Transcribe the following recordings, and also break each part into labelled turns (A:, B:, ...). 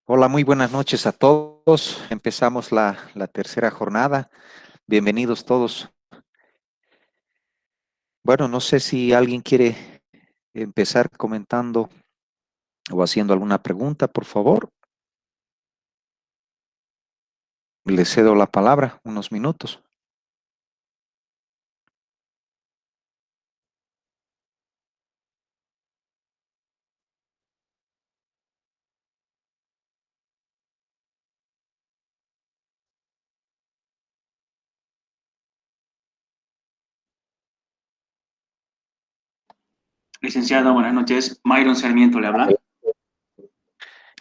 A: Hola, muy buenas noches a todos. Empezamos la tercera jornada. Bienvenidos todos. Bueno, no sé si alguien quiere empezar comentando o haciendo alguna pregunta, por favor. Le cedo la palabra, unos minutos.
B: Licenciado, buenas noches. Myron Sarmiento le habla.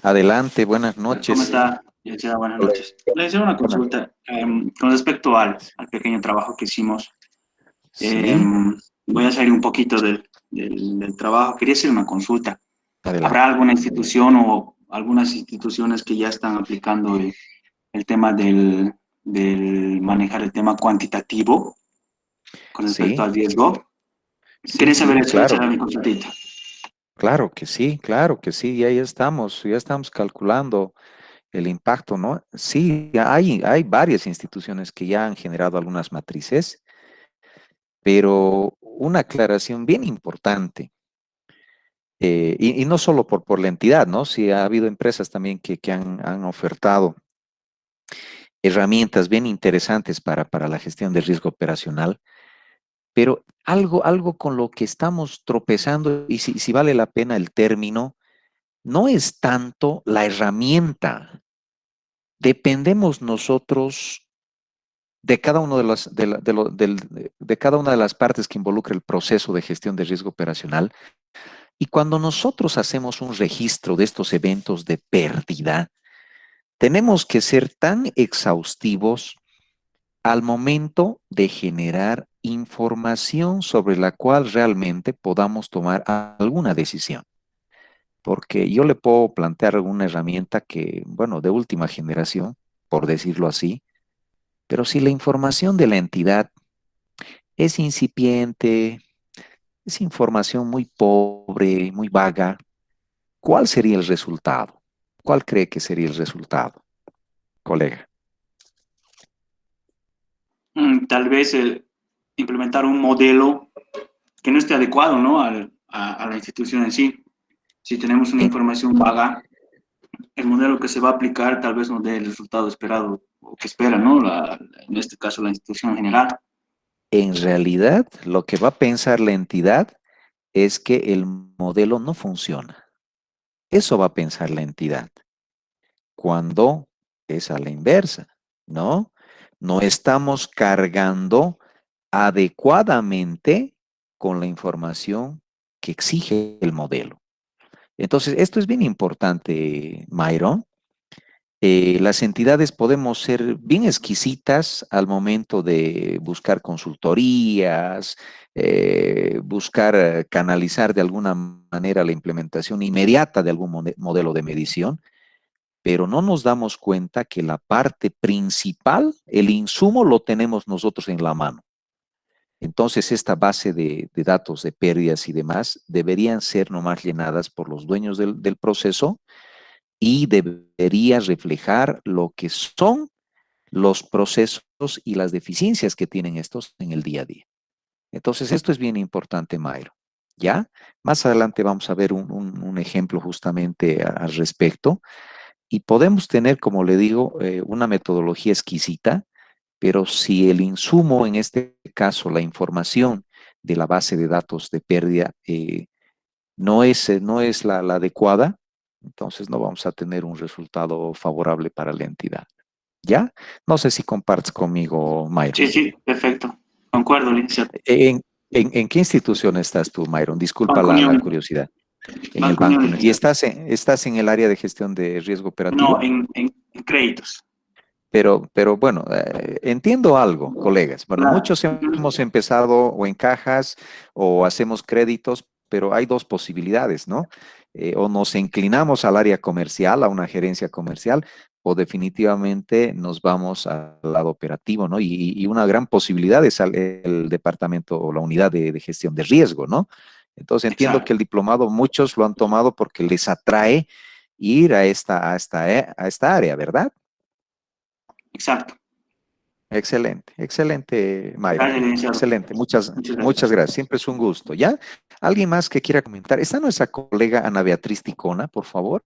A: Adelante, buenas
B: ¿Cómo
A: noches.
B: está, licenciado? Buenas noches. Le hice una
A: Buenas.
B: consulta con respecto al pequeño trabajo que hicimos.
A: Sí,
B: Voy a salir un poquito del trabajo. Quería hacer una consulta. ¿Habrá
A: adelante.
B: alguna institución o algunas instituciones que ya están aplicando el tema del manejar el tema cuantitativo con respecto
A: Sí,
B: al riesgo?
A: sí,
B: Quería saber
A: sí,
B: eso, esa
A: claro.
B: era mi consultita.
A: Claro que sí, ya estamos calculando el impacto, ¿no? Sí, hay varias instituciones que ya han generado algunas matrices. Pero una aclaración bien importante, y no solo por la entidad, ¿no? Sí, ha habido empresas también que han ofertado herramientas bien interesantes para la gestión de riesgo operacional, pero algo con lo que estamos tropezando, y si vale la pena el término, no es tanto la herramienta. Dependemos nosotros de cada uno de cada una de las partes que involucra el proceso de gestión de riesgo operacional. Y cuando nosotros hacemos un registro de estos eventos de pérdida, tenemos que ser tan exhaustivos al momento de generar información sobre la cual realmente podamos tomar alguna decisión. Porque yo le puedo plantear alguna herramienta que, bueno, de última generación, por decirlo así, pero si la información de la entidad es incipiente, es información muy pobre, muy vaga, ¿cuál sería el resultado? ¿Cuál cree que sería el resultado, colega?
B: Tal vez implementar un modelo que no esté adecuado, ¿no? A la institución en sí. Si tenemos una
A: En,
B: información vaga, el modelo que se va a aplicar tal vez no dé el resultado esperado o que espera, ¿no? En este caso, la institución en general.
A: en realidad, lo que va a pensar la entidad es que el modelo no funciona. Eso va a pensar la entidad. Cuando es a la inversa, ¿no? No estamos cargando adecuadamente con la información que exige el modelo. Entonces, esto es bien importante, Myron. Las entidades podemos ser bien exquisitas al momento de buscar consultorías, buscar canalizar de alguna manera la implementación inmediata de algún modelo de medición, pero no nos damos cuenta que la parte principal, el insumo, lo tenemos nosotros en la mano. Entonces, esta base de datos de pérdidas y demás deberían ser nomás llenadas por los dueños del proceso y debería reflejar lo que son los procesos y las deficiencias que tienen estos en el día a día. Entonces, esto es bien importante, Mayro. ¿Ya? Más adelante vamos a ver un ejemplo justamente al respecto y podemos tener, como le digo, una metodología exquisita, pero si el insumo, en este caso, la información de la base de datos de pérdida, no es la adecuada, entonces no vamos a tener un resultado favorable para la entidad. ¿Ya? No sé si compartes conmigo, Myron.
B: Sí, sí, perfecto. Concuerdo, licenciado.
A: ¿En, en qué institución estás tú, Myron? Disculpa
B: Banco
A: la
B: Unión,
A: curiosidad. En el
B: Banco Unión,
A: banco. ¿Y
B: licenciado.
A: estás en el área de gestión de riesgo
B: No,
A: operativo?
B: en créditos.
A: Pero bueno, entiendo algo, colegas. Bueno,
B: Claro.
A: muchos hemos
B: Ujú.
A: empezado o en cajas o hacemos créditos, pero hay dos posibilidades, ¿no? O nos inclinamos al área comercial, a una gerencia comercial, o definitivamente nos vamos al lado operativo, ¿no? Y una gran posibilidad es el departamento o la unidad de gestión de riesgo, ¿no? Entonces entiendo que
B: Exacto.
A: el diplomado muchos lo han tomado porque les atrae ir a esta área, ¿verdad?
B: Exacto.
A: Excelente, excelente, Mayra.
B: Gracias, licenciado.
A: Excelente, muchas,
B: Muchas
A: muchas
B: gracias.
A: gracias. Siempre es un gusto, ¿ya? ¿Alguien más que quiera comentar? ¿Está nuestra colega Ana Beatriz Ticona, por favor?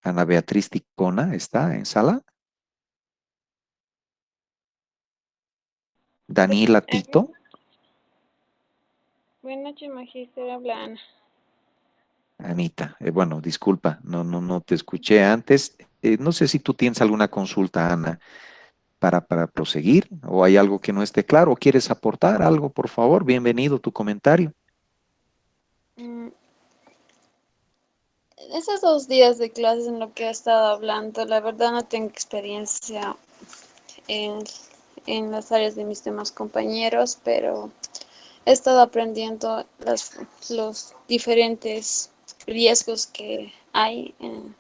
A: Ana Beatriz Ticona, ¿está en sala? Daniela Tito.
C: Buenas noches, magíster, habla Ana.
A: Anita, bueno, disculpa, no te escuché antes. No sé si tú tienes alguna consulta, Ana, para proseguir, o hay algo que no esté claro, o quieres aportar algo, por favor. Bienvenido tu comentario.
C: Mm, Esos 2 días de clases en lo que he estado hablando, la verdad no tengo experiencia en, en las áreas de mis demás compañeros, pero he estado aprendiendo los diferentes riesgos que hay en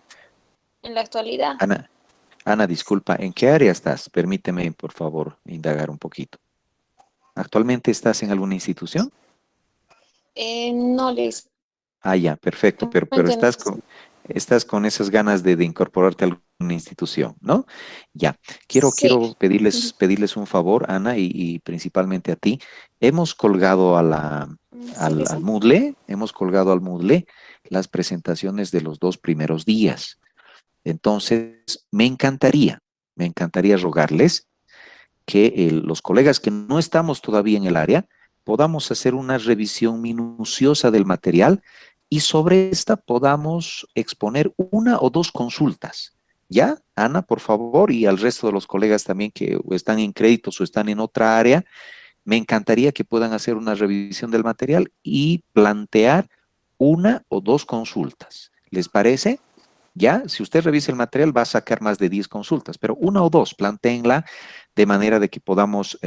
C: la actualidad.
A: Ana, disculpa, ¿en qué área estás? Permíteme, por favor, indagar un poquito. ¿Actualmente estás en alguna institución?
C: No les
A: Ah, ya, perfecto, pero
C: comenté.
A: estás con esas ganas de incorporarte a alguna institución, ¿no? Ya,
C: Sí.
A: quiero pedirles un favor, Ana, y principalmente a ti. Hemos colgado
C: ¿Sí,
A: al
C: Lisa?
A: Moodle, hemos colgado al Moodle las presentaciones de los 2 primeros días. Entonces, me encantaría rogarles que los colegas que no estamos todavía en el área podamos hacer una revisión minuciosa del material y sobre esta podamos exponer una o dos consultas. ¿Ya? Ana, por favor, y al resto de los colegas también que o están en créditos o están en otra área, me encantaría que puedan hacer una revisión del material y plantear una o dos consultas. ¿Les parece? Ya, si usted revisa el material va a sacar más de 10 consultas, pero una o dos, plantéenla de manera de que podamos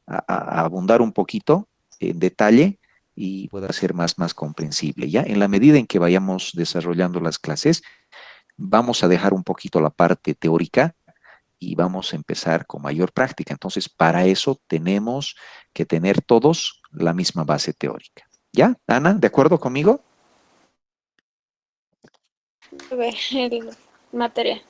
A: abundar un poquito en detalle y pueda ser más comprensible. Ya, en la medida en que vayamos desarrollando las clases, vamos a dejar un poquito la parte teórica y vamos a empezar con mayor práctica. Entonces, para eso tenemos que tener todos la misma base teórica. ¿Ya, Ana? ¿De acuerdo conmigo?
C: Ver el material.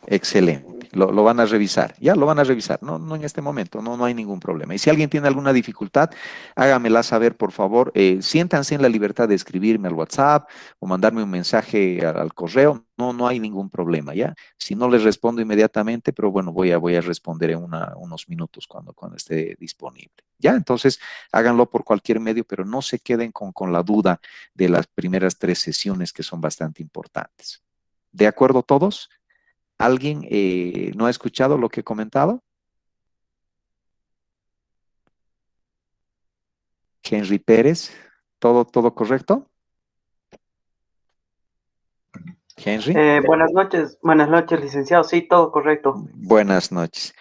A: Excelente. Lo van a revisar. Ya lo van a revisar. No en este momento. No hay ningún problema. Y si alguien tiene alguna dificultad, hágamela saber, por favor. Siéntanse en la libertad de escribirme al WhatsApp o mandarme un mensaje al correo. No hay ningún problema, ¿ya? Si no les respondo inmediatamente, pero bueno, voy a responder en unos minutos cuando esté disponible. ¿Ya? Entonces, háganlo por cualquier medio, pero no se queden con la duda de las primeras 3 sesiones que son bastante importantes. ¿De acuerdo todos? ¿Alguien no ha escuchado lo que he comentado? Henry Pérez, ¿todo correcto? Henry,
D: Buenas noches, licenciado. Sí, todo correcto.
A: buenas noches.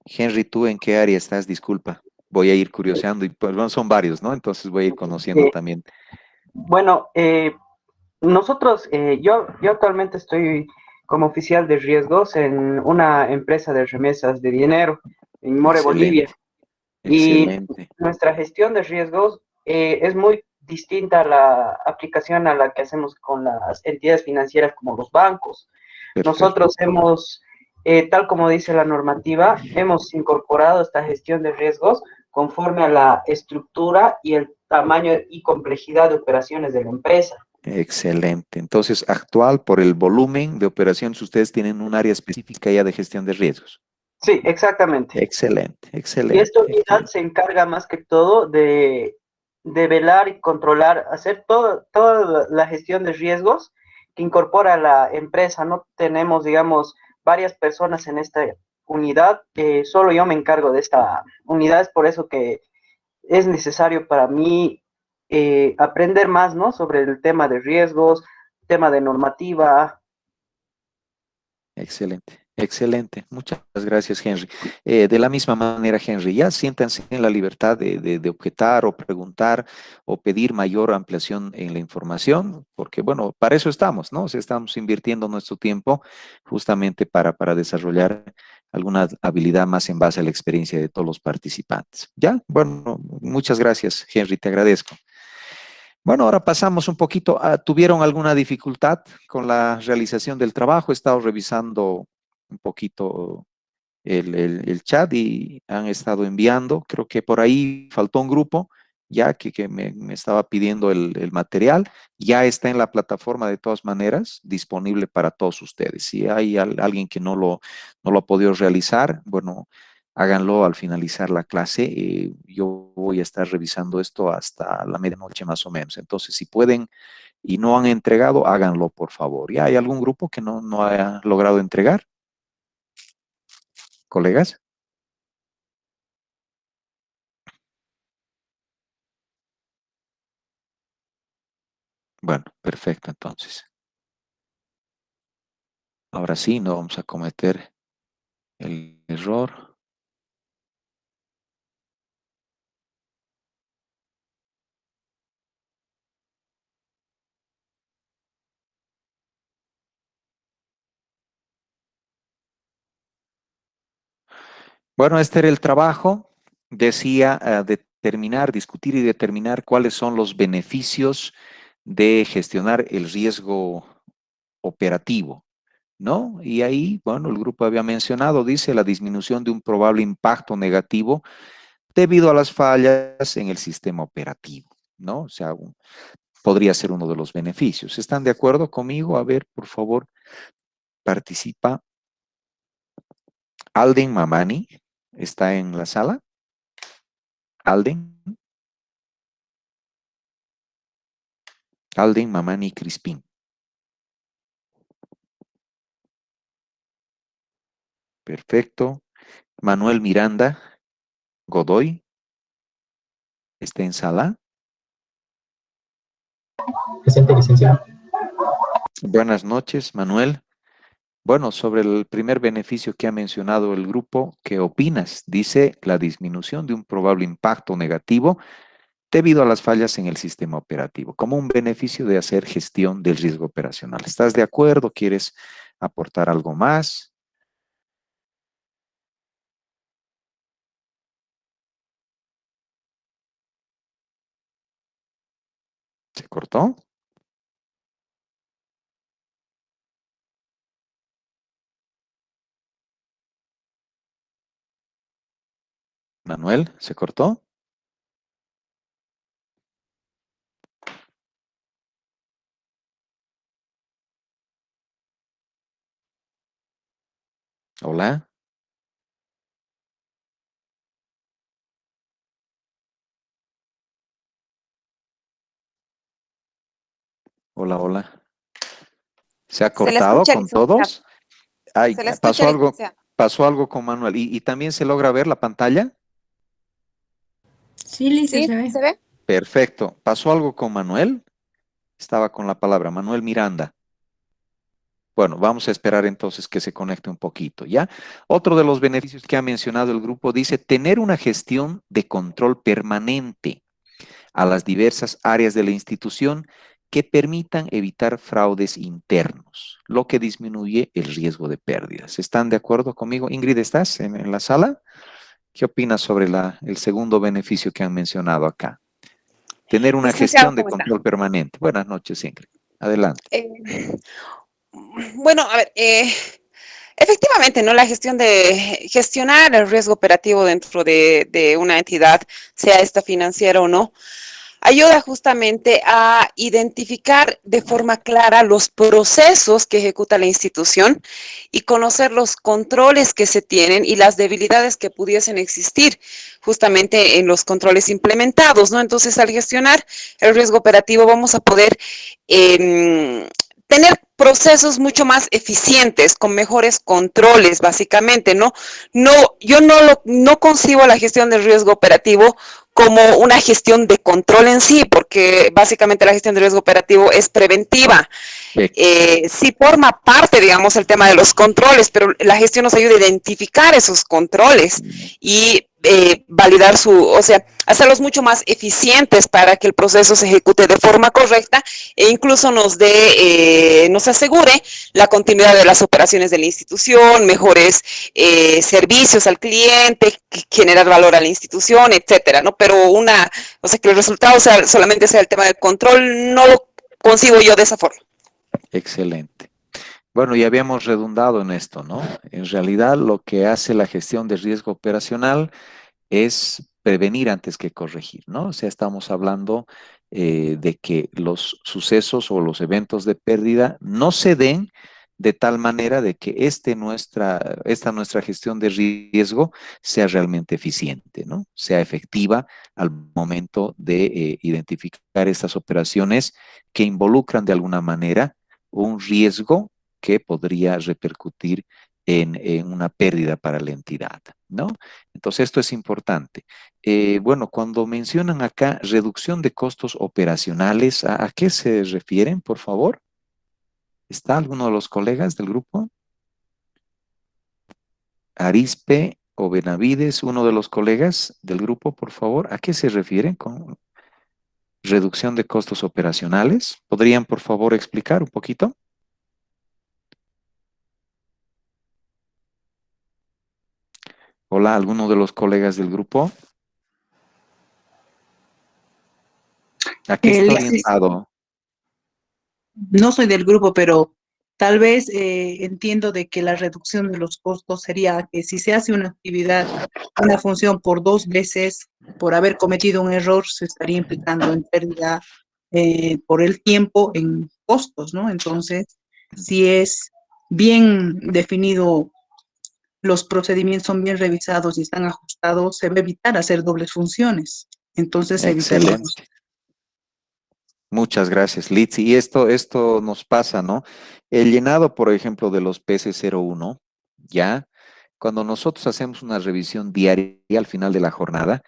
A: Henry, ¿tú en qué área estás? Disculpa. Voy a ir curioseando y pues bueno, son varios, ¿no? Entonces voy a ir conociendo
D: Eh,
A: también.
D: bueno, nosotros, yo actualmente estoy como oficial de riesgos en una empresa de remesas de dinero en More, Bolivia.
A: Excelente,
D: Y
A: excelente.
D: nuestra gestión de riesgos es muy distinta a la aplicación a la que hacemos con las entidades financieras como los bancos.
A: Perfecto.
D: Nosotros hemos, tal como dice la normativa, hemos incorporado esta gestión de riesgos conforme a la estructura y el tamaño y complejidad de operaciones de la empresa.
A: Excelente. Entonces, actual, por el volumen de operaciones, ustedes tienen un área específica ya de gestión de riesgos.
D: Sí, exactamente.
A: Excelente,
D: Y esta
A: excelente,
D: unidad se encarga más que todo de velar y controlar, hacer toda la gestión de riesgos que incorpora la empresa. No tenemos, digamos, varias personas en esta unidad, solo yo me encargo de esta unidad, es por eso que es necesario para mí aprender más, ¿no? Sobre el tema de riesgos, tema de normativa.
A: excelente, excelente. Muchas gracias, Henry. De la misma manera, Henry, ya siéntanse en la libertad de objetar o preguntar o pedir mayor ampliación en la información, porque bueno, para eso estamos, ¿no? O sea, estamos invirtiendo nuestro tiempo justamente para desarrollar alguna habilidad más en base a la experiencia de todos los participantes. ¿Ya? Bueno, muchas gracias, Henry, te agradezco. Bueno, ahora pasamos un poquito. ¿Tuvieron alguna dificultad con la realización del trabajo? He estado revisando un poquito el chat y han estado enviando. Creo que por ahí faltó un grupo ya que me estaba pidiendo el material. Ya está en la plataforma de todas maneras, disponible para todos ustedes. Si hay alguien que no lo ha podido realizar, bueno, háganlo al finalizar la clase. Yo voy a estar revisando esto hasta la medianoche más o menos. Entonces, si pueden y no han entregado, háganlo por favor. ¿Ya hay algún grupo que no haya logrado entregar? ¿Colegas? Bueno, perfecto entonces. Ahora sí, no vamos a cometer el error. Bueno, este era el trabajo. Decía determinar, discutir y determinar cuáles son los beneficios de gestionar el riesgo operativo, ¿no? Y ahí, bueno, el grupo había mencionado, dice, la disminución de un probable impacto negativo debido a las fallas en el sistema operativo, ¿no? O sea, podría ser uno de los beneficios. ¿Están de acuerdo conmigo? A ver, por favor, participa. Alden Mamani está en la sala. Alden. Alden Mamani Crispín. Perfecto. Manuel Miranda Godoy está en sala.
E: Presente, licenciado.
A: Buenas noches, Manuel. Bueno, sobre el primer beneficio que ha mencionado el grupo, ¿qué opinas? Dice la disminución de un probable impacto negativo debido a las fallas en el sistema operativo, como un beneficio de hacer gestión del riesgo operacional. ¿Estás de acuerdo? ¿Quieres aportar algo más? ¿Se cortó? Manuel, ¿se cortó? Hola. Hola, hola. ¿Se ha
F: Se le
A: cortado
F: escucha,
A: con
F: licenciado.
A: todos? Ay,
F: Se le escucha, licenciado.
A: pasó algo con Manuel. ¿Y también se logra ver la pantalla?
G: Sí, Lisa,
F: ¿Sí?
G: se ve.
F: ¿Se ve?
A: Perfecto. ¿Pasó algo con Manuel? Estaba con la palabra. Manuel Miranda. Bueno, vamos a esperar entonces que se conecte un poquito, ¿ya? Otro de los beneficios que ha mencionado el grupo dice tener una gestión de control permanente a las diversas áreas de la institución que permitan evitar fraudes internos, lo que disminuye el riesgo de pérdidas. ¿Están de acuerdo conmigo? Ingrid, ¿estás en la sala? ¿Qué opinas sobre el segundo beneficio que han mencionado acá? Tener una
F: Licenciado,
A: gestión de
F: ¿cómo está?
A: control permanente. Buenas noches, Ingrid. Adelante.
F: Bueno, a ver, efectivamente, ¿no? La gestión de gestionar el riesgo operativo dentro de una entidad, sea esta financiera o no, ayuda justamente a identificar de forma clara los procesos que ejecuta la institución y conocer los controles que se tienen y las debilidades que pudiesen existir justamente en los controles implementados, ¿no? Entonces, al gestionar el riesgo operativo vamos a poder tener procesos mucho más eficientes, con mejores controles, básicamente, ¿no? Yo no concibo la gestión del riesgo operativo como una gestión de control en sí, porque básicamente la gestión de riesgo operativo es preventiva. Sí forma parte, digamos, el tema de los controles, pero la gestión nos ayuda a identificar esos controles y validar o sea, hacerlos mucho más eficientes para que el proceso se ejecute de forma correcta e incluso nos asegure la continuidad de las operaciones de la institución, mejores servicios al cliente, generar valor a la institución, etcétera, ¿no? Pero o sea, que el resultado solamente sea el tema del control, no lo concibo yo de esa forma.
A: Excelente. Bueno, ya habíamos redundado en esto, ¿no? En realidad, lo que hace la gestión de riesgo operacional es prevenir antes que corregir, ¿no? O sea, estamos hablando de que los sucesos o los eventos de pérdida no se den de tal manera de que esta nuestra gestión de riesgo sea realmente eficiente, ¿no? Sea efectiva al momento de identificar estas operaciones que involucran de alguna manera un riesgo que podría repercutir en una pérdida para la entidad, ¿no? Entonces, esto es importante. Bueno, cuando mencionan acá reducción de costos operacionales, ¿a qué se refieren, por favor? ¿Está alguno de los colegas del grupo? Arispe o Benavides, uno de los colegas del grupo, por favor, ¿a qué se refieren con reducción de costos operacionales? ¿Podrían, por favor, explicar un poquito? Hola, ¿alguno de los colegas del grupo? ¿A qué está orientado?
G: No soy del grupo, pero tal vez entiendo de que la reducción de los costos sería que si se hace una actividad, una función por 2 veces, por haber cometido un error, se estaría implicando en pérdida por el tiempo en costos, ¿no? Entonces, si es bien definido, los procedimientos son bien revisados y están ajustados, se va a evitar hacer dobles funciones. Entonces, evitaríamos.
A: Excelente. Muchas gracias, Litz. Y esto nos pasa, ¿no? El llenado, por ejemplo, de los PC01, ya, cuando nosotros hacemos una revisión diaria al final de la jornada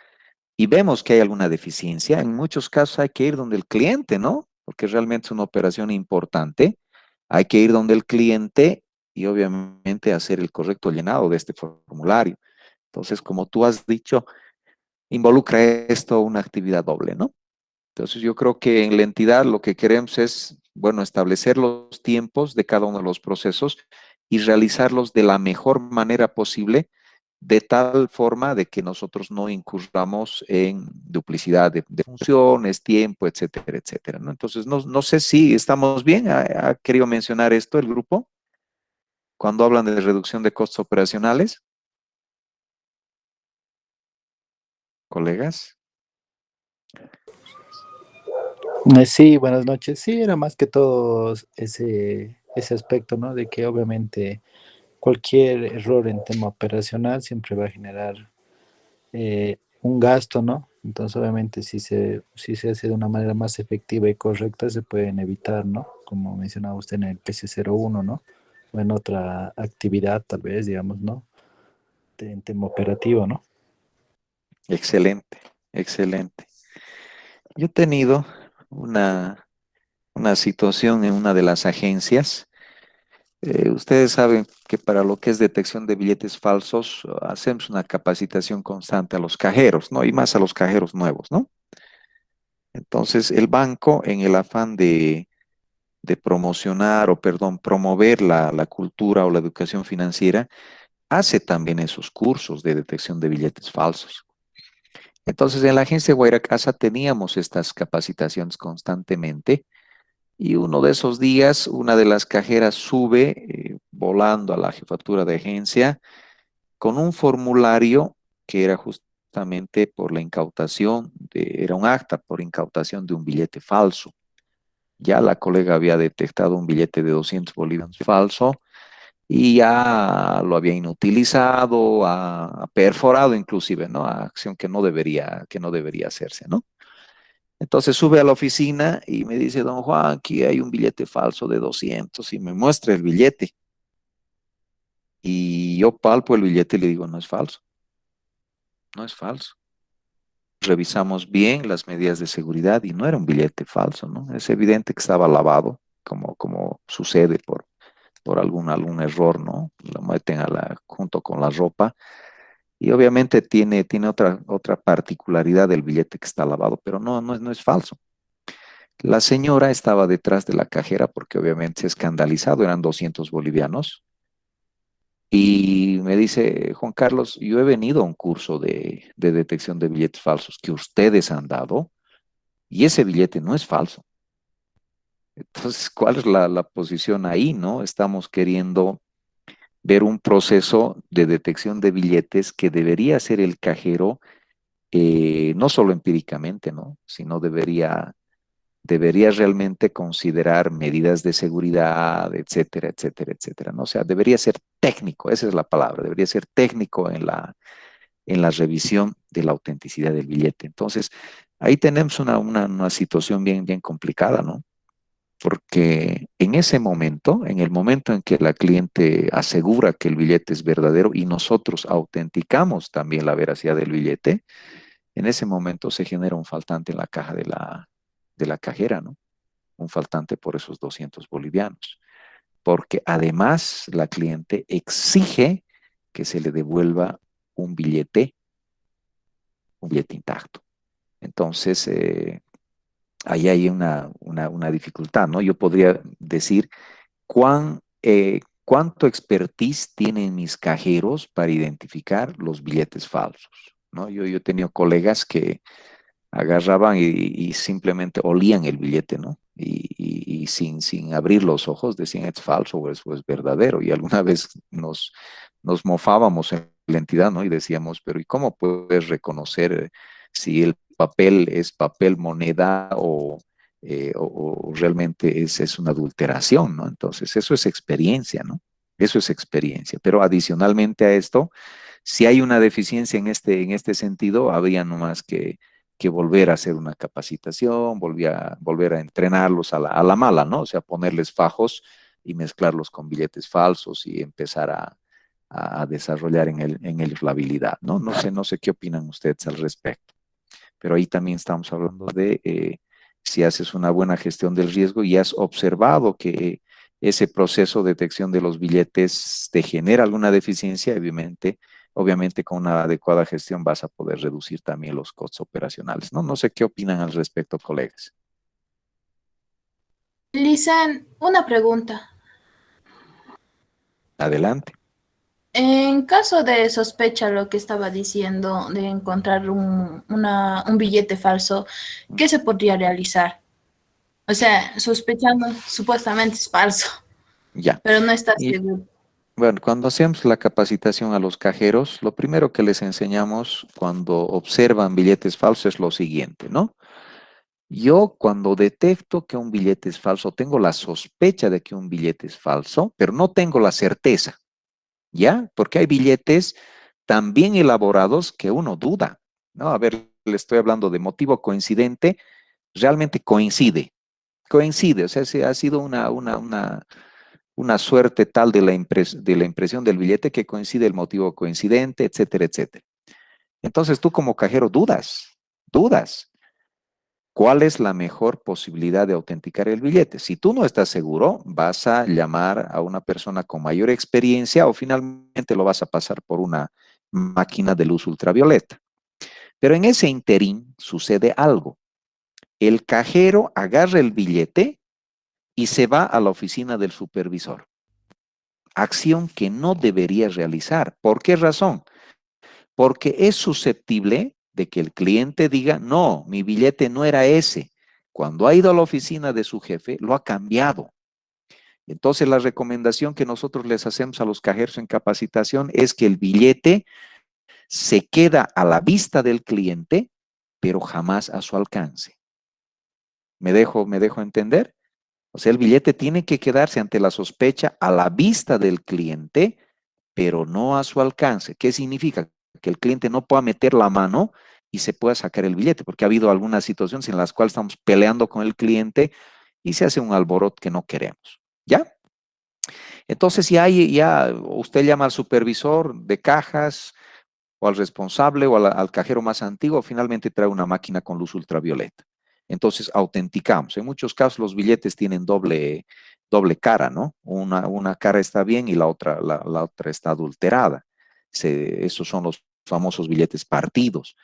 A: y vemos que hay alguna deficiencia, en muchos casos hay que ir donde el cliente, ¿no? Porque realmente es una operación importante. Hay que ir donde el cliente y obviamente hacer el correcto llenado de este formulario. Entonces, como tú has dicho, involucra esto una actividad doble, ¿no? Entonces yo creo que en la entidad lo que queremos es, bueno, establecer los tiempos de cada uno de los procesos y realizarlos de la mejor manera posible, de tal forma de que nosotros no incurramos en duplicidad de funciones, tiempo, etcétera, etcétera, ¿no? Entonces no sé si estamos bien. ¿Ha querido mencionar esto el grupo cuando hablan de reducción de costos operacionales? ¿Colegas?
E: Sí, buenas noches. Sí, era más que todo ese aspecto, ¿no? De que obviamente cualquier error en tema operacional siempre va a generar un gasto, ¿no? Entonces, obviamente, si se hace de una manera más efectiva y correcta, se pueden evitar, ¿no? Como mencionaba usted en el PC01, ¿no? O en otra actividad, tal vez, digamos, ¿no? En tema operativo, ¿no?
A: Excelente, excelente. Yo he tenido una situación en una de las agencias. Ustedes saben que para lo que es detección de billetes falsos, hacemos una capacitación constante a los cajeros, ¿no? Y más a los cajeros nuevos, ¿no? Entonces, el banco, en el afán de promocionar o, perdón, promover la cultura o la educación financiera, hace también esos cursos de detección de billetes falsos. Entonces, en la agencia Guairacasa teníamos estas capacitaciones constantemente. Y uno de esos días, una de las cajeras sube volando a la jefatura de agencia con un formulario que era justamente por la incautación, era un acta por incautación de un billete falso. Ya la colega había detectado un billete de 200 bolívares falso y ya lo había inutilizado, ha perforado inclusive, ¿no? Acción que no debería hacerse, ¿no? Entonces sube a la oficina y me dice, don Juan, aquí hay un billete falso de 200 y me muestra el billete. Y yo palpo el billete y le digo, no es falso, no es falso. Revisamos bien las medidas de seguridad y no era un billete falso, ¿no? Es evidente que estaba lavado, como sucede por algún error, ¿no? Lo meten junto con la ropa. Y obviamente tiene otra particularidad del billete que está lavado, pero no es falso. La señora estaba detrás de la cajera porque obviamente se ha escandalizado, eran 200 bolivianos. Y me dice, Juan Carlos, yo he venido a un curso de detección de billetes falsos que ustedes han dado y ese billete no es falso. Entonces, ¿cuál es la posición ahí, no? Estamos queriendo ver un proceso de detección de billetes que debería hacer el cajero, no solo empíricamente, ¿no? Sino debería realmente considerar medidas de seguridad, etcétera, etcétera, etcétera, ¿no? O sea, debería ser técnico, esa es la palabra, debería ser técnico en la revisión de la autenticidad del billete. Entonces, ahí tenemos una situación bien complicada, ¿no? Porque en ese momento, en el momento en que la cliente asegura que el billete es verdadero y nosotros autenticamos también la veracidad del billete, en ese momento se genera un faltante en la caja de la cajera, ¿no? Un faltante por esos 200 bolivianos. Porque además la cliente exige que se le devuelva un billete intacto. Entonces, ahí hay una dificultad, ¿no? Yo podría decir cuánto expertise tienen mis cajeros para identificar los billetes falsos, ¿no? Yo he tenido colegas que agarraban y simplemente olían el billete, ¿no? Y sin abrir los ojos decían es falso o es verdadero. Y alguna vez nos mofábamos en la entidad, ¿no? Y decíamos, pero ¿y cómo puedes reconocer si el papel es papel moneda o realmente es una adulteración, ¿no? Entonces, eso es experiencia, ¿no? Eso es experiencia. Pero adicionalmente a esto, si hay una deficiencia en este sentido, habría nomás que volver a hacer una capacitación, volver a entrenarlos a la mala, ¿no? O sea, ponerles fajos y mezclarlos con billetes falsos y empezar a desarrollar en ellos la habilidad, ¿no? No sé qué opinan ustedes al respecto, pero ahí también estamos hablando de si haces una buena gestión del riesgo y has observado que ese proceso de detección de los billetes te genera alguna deficiencia, obviamente con una adecuada gestión vas a poder reducir también los costos operacionales, ¿no? No sé qué opinan al respecto, colegas.
H: Lisan, una pregunta.
A: Adelante.
H: En caso de sospecha, lo que estaba diciendo de encontrar un billete falso, ¿qué se podría realizar? O sea, sospechando, supuestamente es falso,
A: Ya.
H: pero no está
A: Y
H: seguro.
A: bueno, cuando hacemos la capacitación a los cajeros, lo primero que les enseñamos cuando observan billetes falsos es lo siguiente, ¿no? Yo cuando detecto que un billete es falso, tengo la sospecha de que un billete es falso, pero no tengo la certeza, ¿ya? Porque hay billetes tan bien elaborados que uno duda, ¿no? A ver, le estoy hablando de motivo coincidente, realmente coincide, o sea, ha sido una suerte tal de la impresión del billete que coincide el motivo coincidente, etcétera, etcétera. Entonces tú como cajero dudas. ¿Cuál es la mejor posibilidad de autenticar el billete? Si tú no estás seguro, vas a llamar a una persona con mayor experiencia o finalmente lo vas a pasar por una máquina de luz ultravioleta. Pero en ese interín sucede algo. El cajero agarra el billete y se va a la oficina del supervisor. Acción que no debería realizar. ¿Por qué razón? Porque es susceptible de que el cliente diga, no, mi billete no era ese. Cuando ha ido a la oficina de su jefe, lo ha cambiado. Entonces, la recomendación que nosotros les hacemos a los cajeros en capacitación es que el billete se queda a la vista del cliente, pero jamás a su alcance. ¿Me dejo entender? O sea, el billete tiene que quedarse ante la sospecha a la vista del cliente, pero no a su alcance. ¿Qué significa? Que el cliente no pueda meter la mano y se pueda sacar el billete, porque ha habido algunas situaciones en las cuales estamos peleando con el cliente y se hace un alboroto que no queremos. ¿Ya? Entonces ya usted llama al supervisor de cajas o al responsable o al cajero más antiguo, finalmente trae una máquina con luz ultravioleta. Entonces autenticamos. En muchos casos los billetes tienen doble cara, ¿no? Una cara está bien y la otra está adulterada. Esos son los famosos billetes partidos.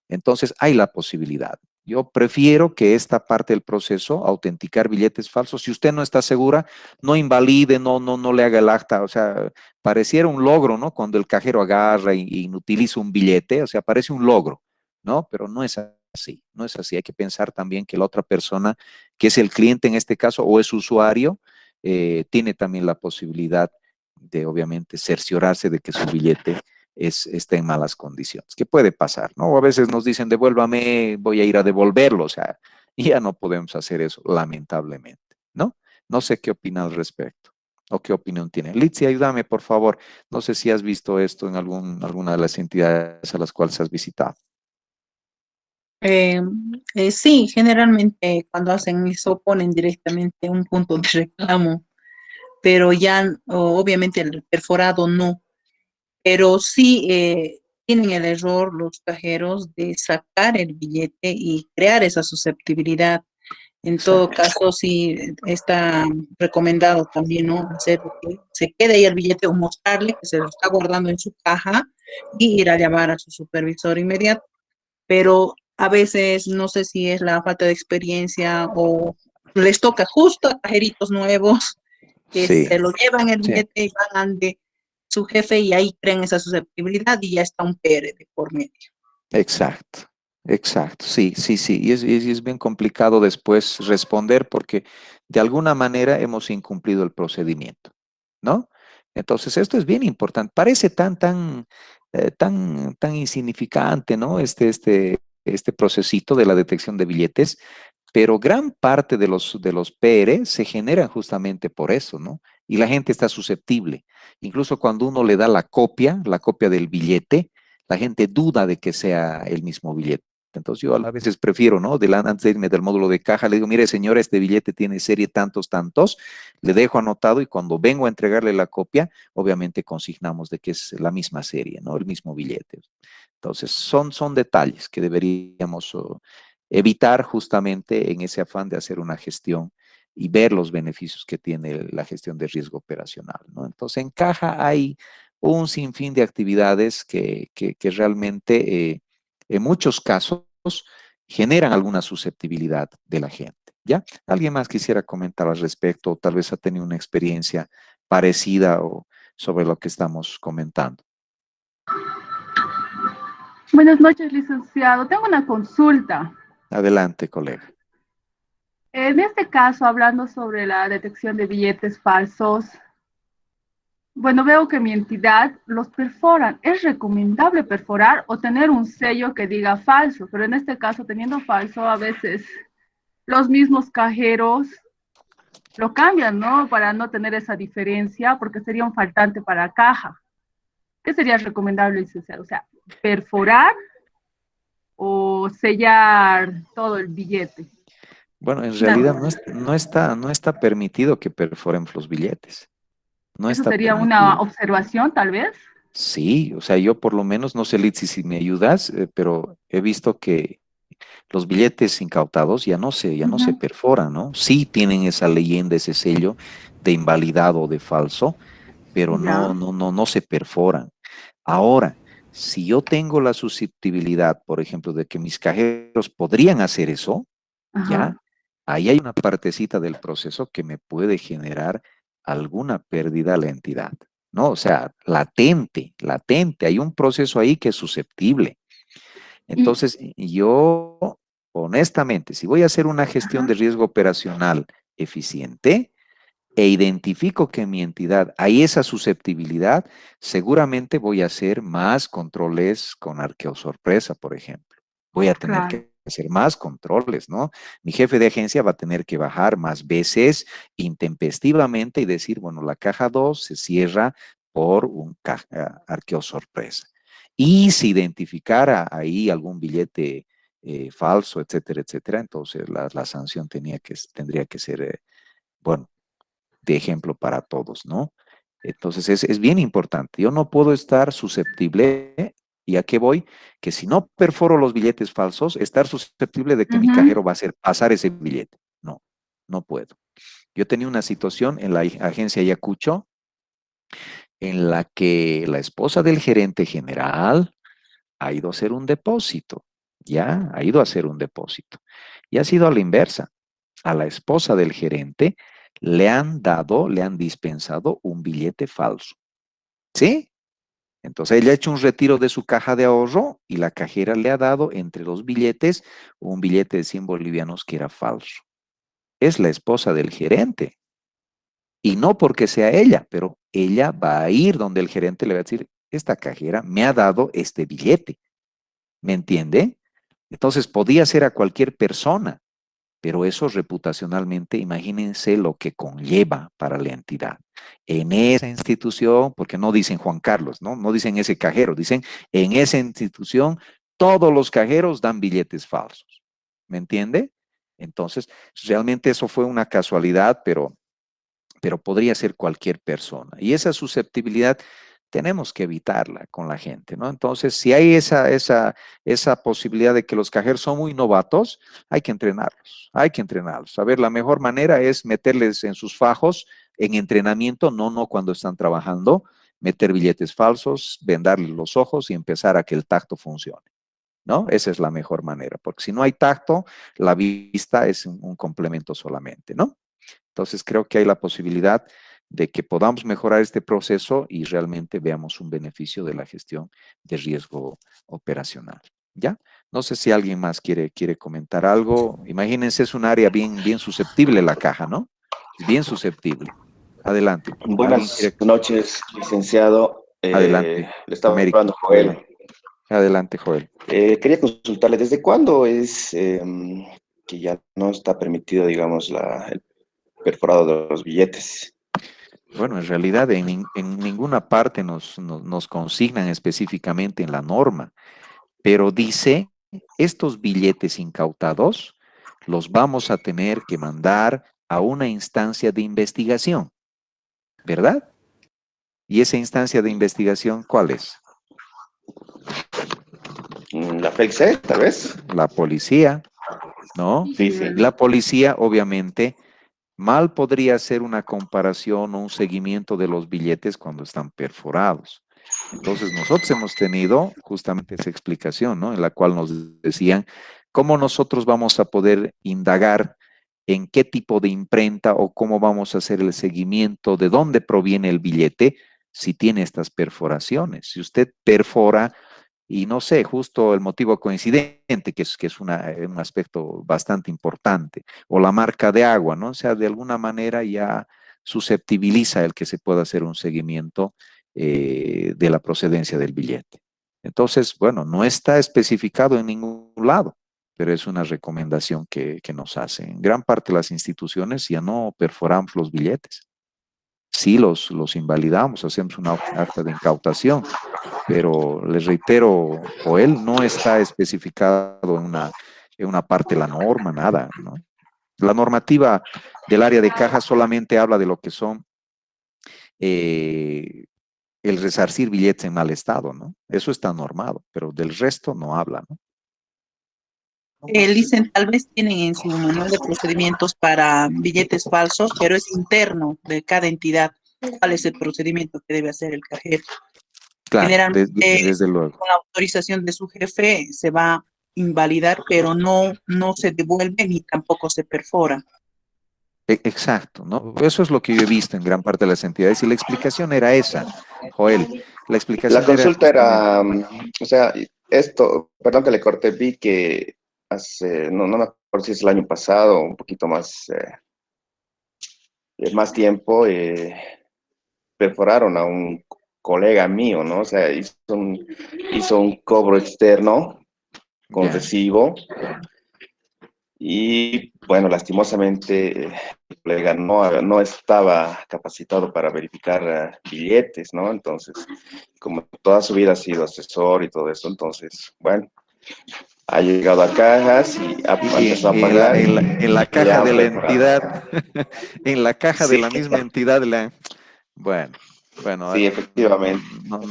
A: Entonces, hay la posibilidad. Yo prefiero que esta parte del proceso, autenticar billetes falsos, si usted no está segura, no invalide, no le haga el acta. O sea, pareciera un logro, ¿no? Cuando el cajero agarra y utiliza un billete, o sea, parece un logro, ¿no? Pero no es así, no es así. Hay que pensar también que la otra persona, que es el cliente en este caso, o es usuario, tiene también la posibilidad de, obviamente, cerciorarse de que su billete está en malas condiciones. ¿Qué puede pasar? ¿No? O a veces nos dicen, devuélvame, voy a ir a devolverlo. O sea, ya no podemos hacer eso, lamentablemente, ¿no? No sé qué opina al respecto o qué opinión tiene. Litsi, ayúdame, por favor. No sé si has visto esto en alguna de las entidades a las cuales has visitado.
G: Eh, sí, generalmente cuando hacen eso ponen directamente un punto de reclamo, pero ya obviamente el perforado no, pero sí tienen el error los cajeros de sacar el billete y crear esa susceptibilidad. En todo
A: Exacto.
G: caso, sí está recomendado también, ¿no? Hacer que se quede ahí el billete o mostrarle que se lo está guardando en su caja y ir a llamar a su supervisor inmediato. Pero a veces no sé si es la falta de experiencia o les toca justo a cajeritos nuevos que
A: Sí,
G: se lo llevan el
A: sí.
G: billete y van ante su jefe y ahí crean esa susceptibilidad y ya está un PR de por medio.
A: Exacto, exacto, sí, sí, sí. Y es bien complicado después responder porque de alguna manera hemos incumplido el procedimiento, ¿no? Entonces, esto es bien importante. Parece tan insignificante, ¿no? Este procesito de la detección de billetes, pero gran parte de los PR se generan justamente por eso, ¿no? Y la gente está susceptible. Incluso cuando uno le da la copia del billete, la gente duda de que sea el mismo billete. Entonces yo a veces prefiero, ¿no? Antes de irme del módulo de caja, le digo, mire señora, este billete tiene serie tantos, tantos, le dejo anotado y cuando vengo a entregarle la copia, obviamente consignamos de que es la misma serie, ¿no? El mismo billete. Entonces son detalles que deberíamos evitar justamente en ese afán de hacer una gestión y ver los beneficios que tiene la gestión de riesgo operacional, ¿no? Entonces en caja hay un sinfín de actividades que realmente en muchos casos generan alguna susceptibilidad de la gente, ¿ya? ¿Alguien más quisiera comentar al respecto o tal vez ha tenido una experiencia parecida o sobre lo que estamos comentando?
I: Buenas noches, licenciado. Tengo una consulta.
A: Adelante, colega.
I: En este caso, hablando sobre la detección de billetes falsos, bueno, veo que mi entidad los perforan. ¿Es recomendable perforar o tener un sello que diga falso? Pero en este caso, teniendo falso, a veces los mismos cajeros lo cambian, ¿no? Para no tener esa diferencia, porque sería un faltante para caja. ¿Qué sería recomendable, licenciado? O sea, perforar o sellar todo el billete.
A: Bueno, en
I: Nada
A: realidad
I: más.
A: no está permitido que perforen los billetes. No
I: Eso
A: está
I: sería una
A: permitido.
I: observación, tal vez.
A: Sí, o sea, yo por lo menos, no sé, Litsi, si me ayudas, pero he visto que los billetes incautados ya no se
I: Ujú.
A: perforan, ¿no? Sí tienen esa leyenda, ese sello de invalidado o de falso, pero
I: Ya.
A: no se perforan. Ahora, si yo tengo la susceptibilidad, por ejemplo, de que mis cajeros podrían hacer eso,
I: Ajá.
A: ya, ahí hay una partecita del proceso que me puede generar alguna pérdida a la entidad, ¿no? O sea, latente, hay un proceso ahí que es susceptible.
I: Y,
A: Entonces, yo, honestamente, si voy a hacer una gestión
I: ajá,
A: de riesgo operacional eficiente e identifico que en mi entidad hay esa susceptibilidad, seguramente voy a hacer más controles con arqueo sorpresa, por ejemplo. Voy a tener
I: claro.
A: que hacer más controles, ¿no? Mi jefe de agencia va a tener que bajar más veces intempestivamente y decir, bueno, la caja 2 se cierra por un arqueo sorpresa. Y si identificara ahí algún billete falso, etcétera, etcétera, entonces la sanción tendría que ser, bueno, de ejemplo para todos, ¿no? Entonces es bien importante. Yo no puedo estar susceptible, ¿y a qué voy? Que si no perforo los billetes falsos, estar susceptible de que mi
I: Ujú.
A: cajero va a hacer pasar ese billete. No, no puedo. Yo tenía una situación en la agencia Ayacucho en la que la esposa del gerente general ha ido a hacer un depósito, ya, ha ido a hacer un depósito. Y ha sido a la inversa. A la esposa del gerente le han dispensado un billete falso. ¿Sí? Entonces ella ha hecho un retiro de su caja de ahorro y la cajera le ha dado entre los billetes un billete de 100 bolivianos que era falso. Es la esposa del gerente. Y no porque sea ella, pero ella va a ir donde el gerente le va a decir, esta cajera me ha dado este billete. ¿Me entiende? Entonces podía ser a cualquier persona, pero eso reputacionalmente, imagínense lo que conlleva para la entidad. En esa institución, porque no dicen Juan Carlos, ¿no? No dicen ese cajero, dicen en esa institución todos los cajeros dan billetes falsos. ¿Me entiende? Entonces, realmente eso fue una casualidad, pero podría ser cualquier persona. Y esa susceptibilidad tenemos que evitarla con la gente, ¿no? Entonces, si hay esa posibilidad de que los cajeros son muy novatos, hay que entrenarlos, hay que entrenarlos. A ver, la mejor manera es meterles en sus fajos, en entrenamiento, no cuando están trabajando, meter billetes falsos, vendarles los ojos y empezar a que el tacto funcione, ¿no? Esa es la mejor manera, porque si no hay tacto, la vista es un complemento solamente, ¿no? Entonces creo que hay la posibilidad de que podamos mejorar este proceso y realmente veamos un beneficio de la gestión de riesgo operacional. ¿Ya? No sé si alguien más quiere comentar algo. Imagínense, es un área bien susceptible la caja, ¿no? Es bien susceptible. Adelante.
J: Buenas noches, licenciado.
A: Adelante.
J: Le estaba
A: América.
J: hablando Joel.
A: Adelante, Joel.
J: Quería consultarle, ¿desde cuándo es que ya no está permitido, digamos, el perforado de los billetes?
A: Bueno, en realidad en ninguna parte nos consignan específicamente en la norma, pero dice, estos billetes incautados los vamos a tener que mandar a una instancia de investigación, ¿verdad? ¿Y esa instancia de investigación cuál es?
J: La FELCE, tal vez.
A: La policía, ¿no?
J: Sí, sí.
A: La policía, obviamente, mal podría hacer una comparación o un seguimiento de los billetes cuando están perforados. Entonces, nosotros hemos tenido justamente esa explicación, ¿no? En la cual nos decían cómo nosotros vamos a poder indagar en qué tipo de imprenta o cómo vamos a hacer el seguimiento de dónde proviene el billete si tiene estas perforaciones. Si usted perfora y no sé, justo el motivo coincidente, que es un aspecto bastante importante, o la marca de agua, ¿no? O sea, de alguna manera ya susceptibiliza el que se pueda hacer un seguimiento de la procedencia del billete. Entonces, bueno, no está especificado en ningún lado, pero es una recomendación que nos hacen. En gran parte de las instituciones ya no perforamos los billetes. Sí los invalidamos, hacemos una acta de incautación, pero les reitero, Joel, no está especificado en una parte de la norma, nada, ¿no? La normativa del área de caja solamente habla de lo que son el resarcir billetes en mal estado, ¿no? Eso está normado, pero del resto no habla, ¿no?
G: Licen, tal vez tienen en su manual de procedimientos para billetes falsos, pero es interno de cada entidad. ¿Cuál es el procedimiento que debe hacer el cajero?
A: Claro,
G: Generalmente,
A: desde luego.
G: con la autorización de su jefe se va a invalidar, pero no se devuelve ni tampoco se perfora.
A: Exacto, ¿no? Eso es lo que yo he visto en gran parte de las entidades y la explicación era esa, Joel. La explicación
J: La consulta
A: era,
J: o sea, esto, perdón que le corté, vi que hace, no me acuerdo si es el año pasado, un poquito más tiempo, perforaron a un colega mío, ¿no? O sea, hizo un cobro externo con recibo y, bueno, lastimosamente el colega no estaba capacitado para verificar billetes, ¿no? Entonces, como toda su vida ha sido asesor y todo eso, entonces, bueno, ha llegado a cajas y empezó a pagar.
A: En la caja de la entidad, en la caja de la misma entidad, bueno,
J: sí, efectivamente.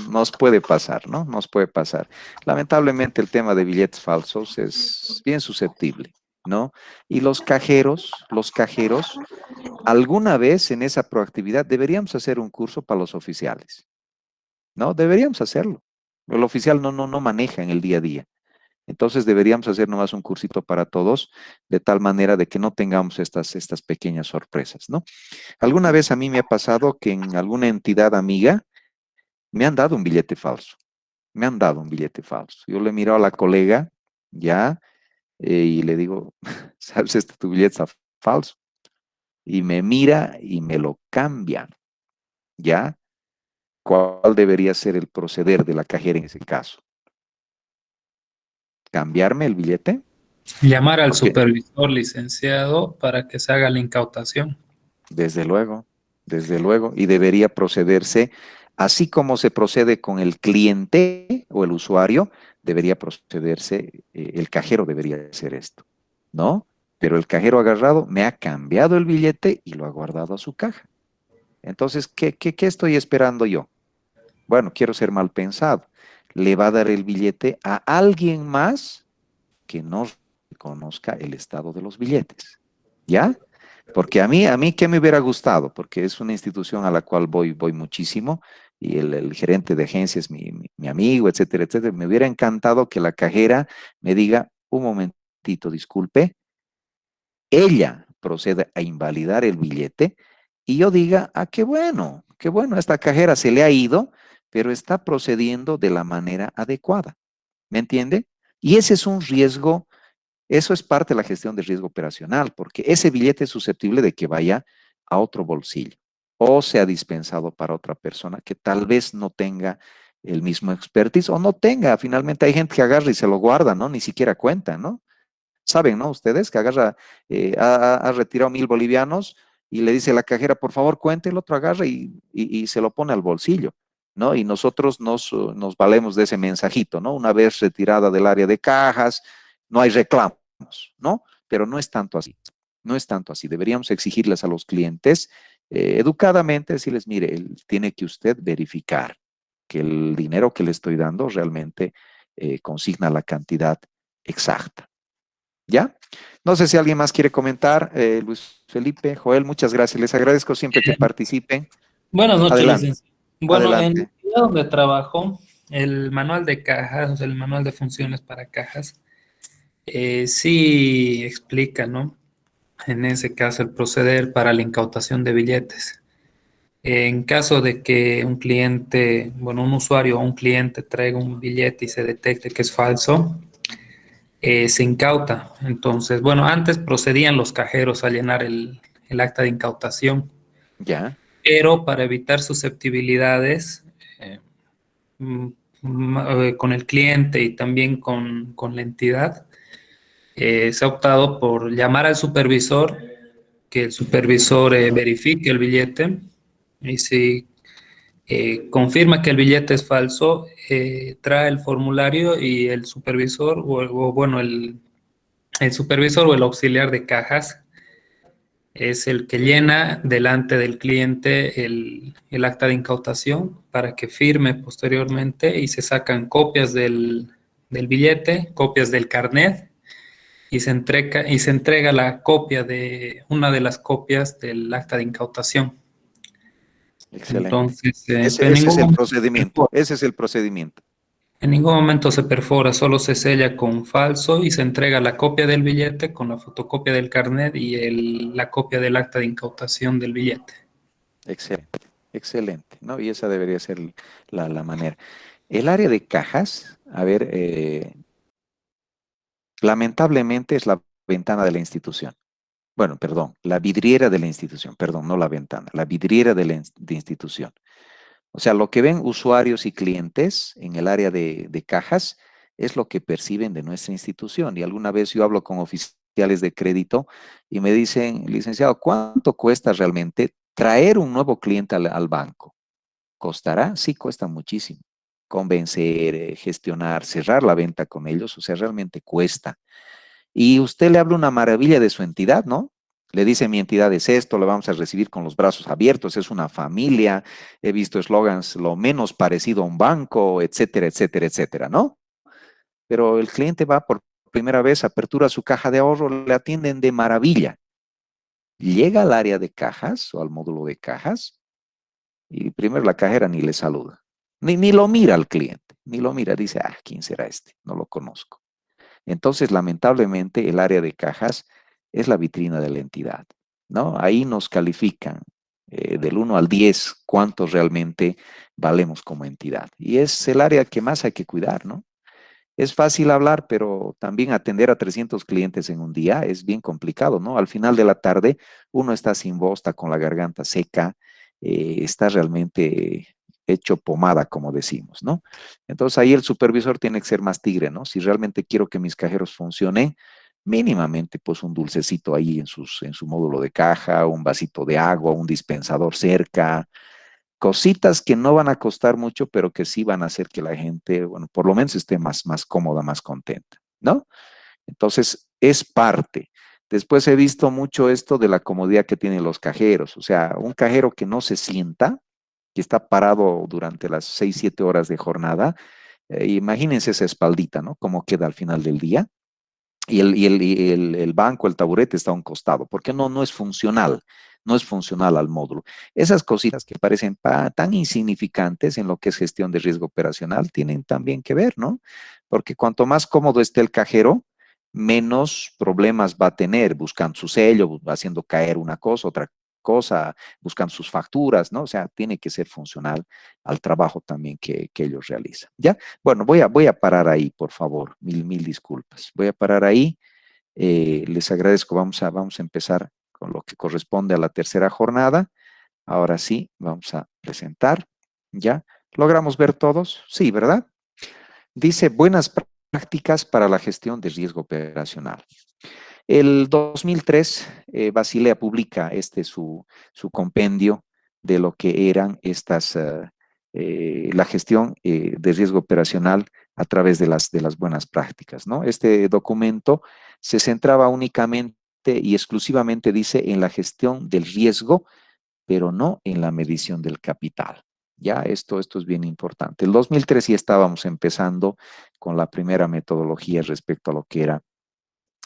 A: Nos puede pasar, ¿no? Nos puede pasar. Lamentablemente el tema de billetes falsos es bien susceptible, ¿no? Y los cajeros, alguna vez en esa proactividad deberíamos hacer un curso para los oficiales, ¿no? Deberíamos hacerlo. El oficial no maneja en el día a día. Entonces deberíamos hacer nomás un cursito para todos, de tal manera de que no tengamos estas pequeñas sorpresas, ¿no? Alguna vez a mí me ha pasado que en alguna entidad amiga me han dado un billete falso. Me han dado un billete falso. Yo le miro a la colega, ya, y le digo, ¿sabes? Tu billete está falso. Y me mira y me lo cambia, ¿ya? ¿Cuál debería ser el proceder de la cajera en ese caso? ¿Cambiarme el billete?
K: Llamar al
A: Porque,
K: supervisor licenciado para que se haga la incautación.
A: desde luego, y debería procederse, así como se procede con el cliente o el usuario, debería procederse, el cajero debería hacer esto, ¿no? Pero el cajero agarrado me ha cambiado el billete y lo ha guardado a su caja. Entonces, ¿qué estoy esperando yo? Bueno, quiero ser mal pensado. Le va a dar el billete a alguien más que no conozca el estado de los billetes, ¿ya? Porque a mí, ¿qué me hubiera gustado? Porque es una institución a la cual voy muchísimo y el gerente de agencia es mi amigo, etcétera, etcétera. Me hubiera encantado que la cajera me diga, un momentito, disculpe, ella proceda a invalidar el billete y yo diga, qué bueno, a esta cajera se le ha ido, pero está procediendo de la manera adecuada. ¿Me entiende? Y ese es un riesgo, eso es parte de la gestión de riesgo operacional, porque ese billete es susceptible de que vaya a otro bolsillo o sea dispensado para otra persona que tal vez no tenga el mismo expertise o no tenga. Finalmente hay gente que agarra y se lo guarda, ¿no? Ni siquiera cuenta, ¿no? Saben, ¿no? Ustedes que agarra, ha retirado 1,000 bolivianos y le dice a la cajera, por favor, cuente, el otro agarra y se lo pone al bolsillo, ¿no? Y nosotros nos valemos de ese mensajito, ¿no? Una vez retirada del área de cajas, no hay reclamos, ¿no? Pero no es tanto así, no es tanto así. Deberíamos exigirles a los clientes educadamente, decirles, mire, tiene que usted verificar que el dinero que le estoy dando realmente consigna la cantidad exacta. ¿Ya? No sé si alguien más quiere comentar. Luis Felipe, Joel, muchas gracias. Les agradezco siempre que participen.
K: Buenas noches,
A: Adelante,
K: licenciado. Bueno, en la
A: adelante.
K: entidad donde trabajo, el manual de cajas, o sea, el manual de funciones para cajas, sí explica, ¿no? En ese caso, el proceder para la incautación de billetes. En caso de que un cliente, bueno, un usuario o un cliente traiga un billete y se detecte que es falso, se incauta. Entonces, bueno, antes procedían los cajeros a llenar el acta de incautación,
A: Ya,
K: pero para evitar susceptibilidades eh, con el cliente y también con la entidad, se ha optado por llamar al supervisor, que el supervisor verifique el billete y si confirma que el billete es falso, trae el formulario y el supervisor bueno, el supervisor o el auxiliar de cajas es el que llena delante del cliente el acta de incautación para que firme posteriormente y se sacan copias del billete, copias del carnet y se entrega la copia de una de las copias del acta de incautación.
A: excelente.
K: Entonces,
A: Ese es el procedimiento. Ese es el procedimiento.
K: en ningún momento se perfora, solo se sella con falso y se entrega la copia del billete con la fotocopia del carnet y la copia del acta de incautación del billete.
A: Excelente, excelente, ¿no? Y esa debería ser la manera. El área de cajas, a ver, lamentablemente es la ventana de la institución. Bueno, perdón, la vidriera de la institución, perdón, no la ventana, la vidriera de institución. O sea, lo que ven usuarios y clientes en el área de cajas es lo que perciben de nuestra institución. Y alguna vez yo hablo con oficiales de crédito y me dicen, licenciado, ¿cuánto cuesta realmente traer un nuevo cliente al banco? ¿Costará? Sí, cuesta muchísimo. Convencer, gestionar, cerrar la venta con ellos, o sea, realmente cuesta. Y usted le habla una maravilla de su entidad, ¿no? Le dice, mi entidad es esto, lo vamos a recibir con los brazos abiertos, es una familia, he visto eslogans lo menos parecido a un banco, etcétera, etcétera, etcétera, ¿no? Pero el cliente va por primera vez, apertura su caja de ahorro, le atienden de maravilla. Llega al área de cajas o al módulo de cajas y primero la cajera ni le saluda, Ni lo mira al cliente, ni lo mira, dice, ah, ¿quién será este? No lo conozco. Entonces, lamentablemente, el área de cajas es la vitrina de la entidad, ¿no? Ahí nos califican del 1 al 10 cuánto realmente valemos como entidad. Y es el área que más hay que cuidar, ¿no? Es fácil hablar, pero también atender a 300 clientes en un día es bien complicado, ¿no? Al final de la tarde uno está sin voz, está con la garganta seca, está realmente hecho pomada, como decimos, ¿no? Entonces ahí el supervisor tiene que ser más tigre, ¿no? Si realmente quiero que mis cajeros funcionen, mínimamente pues un dulcecito ahí en su módulo de caja, un vasito de agua, un dispensador cerca, cositas que no van a costar mucho, pero que sí van a hacer que la gente, bueno, por lo menos esté más cómoda, más contenta, ¿no? Entonces, es parte. Después he visto mucho esto de la comodidad que tienen los cajeros. O sea, un cajero que no se sienta, que está parado durante las 6, 7 horas de jornada, imagínense esa espaldita, ¿no? Cómo queda al final del día. Y el banco, el taburete está a un costado, porque no es funcional, no es funcional al módulo. Esas cositas que parecen tan insignificantes en lo que es gestión de riesgo operacional tienen también que ver, ¿no? Porque cuanto más cómodo esté el cajero, menos problemas va a tener buscando su sello, haciendo caer una cosa, otra cosa, buscando sus facturas, ¿no? O sea, tiene que ser funcional al trabajo también que ellos realizan, ¿ya? Bueno, voy a parar ahí, por favor. Mil disculpas. Voy a parar ahí. Les agradezco. Vamos a empezar con lo que corresponde a la tercera jornada. Ahora sí, vamos a presentar. ¿Ya? ¿Logramos ver todos? Sí, ¿verdad? Dice, buenas prácticas para la gestión de riesgo operacional. El 2003, Basilea publica su compendio de lo que eran la gestión de riesgo operacional a través de las buenas prácticas, ¿no? Este documento se centraba únicamente y exclusivamente, dice, en la gestión del riesgo, pero no en la medición del capital. Ya, esto es bien importante. El 2003 ya estábamos empezando con la primera metodología respecto a lo que era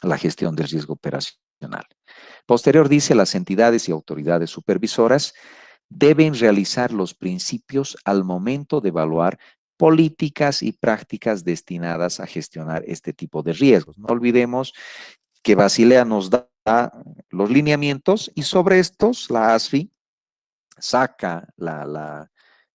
A: la gestión del riesgo operacional. Posterior dice, las entidades y autoridades supervisoras deben realizar los principios al momento de evaluar políticas y prácticas destinadas a gestionar este tipo de riesgos. No olvidemos que Basilea nos da los lineamientos y sobre estos la ASFI saca la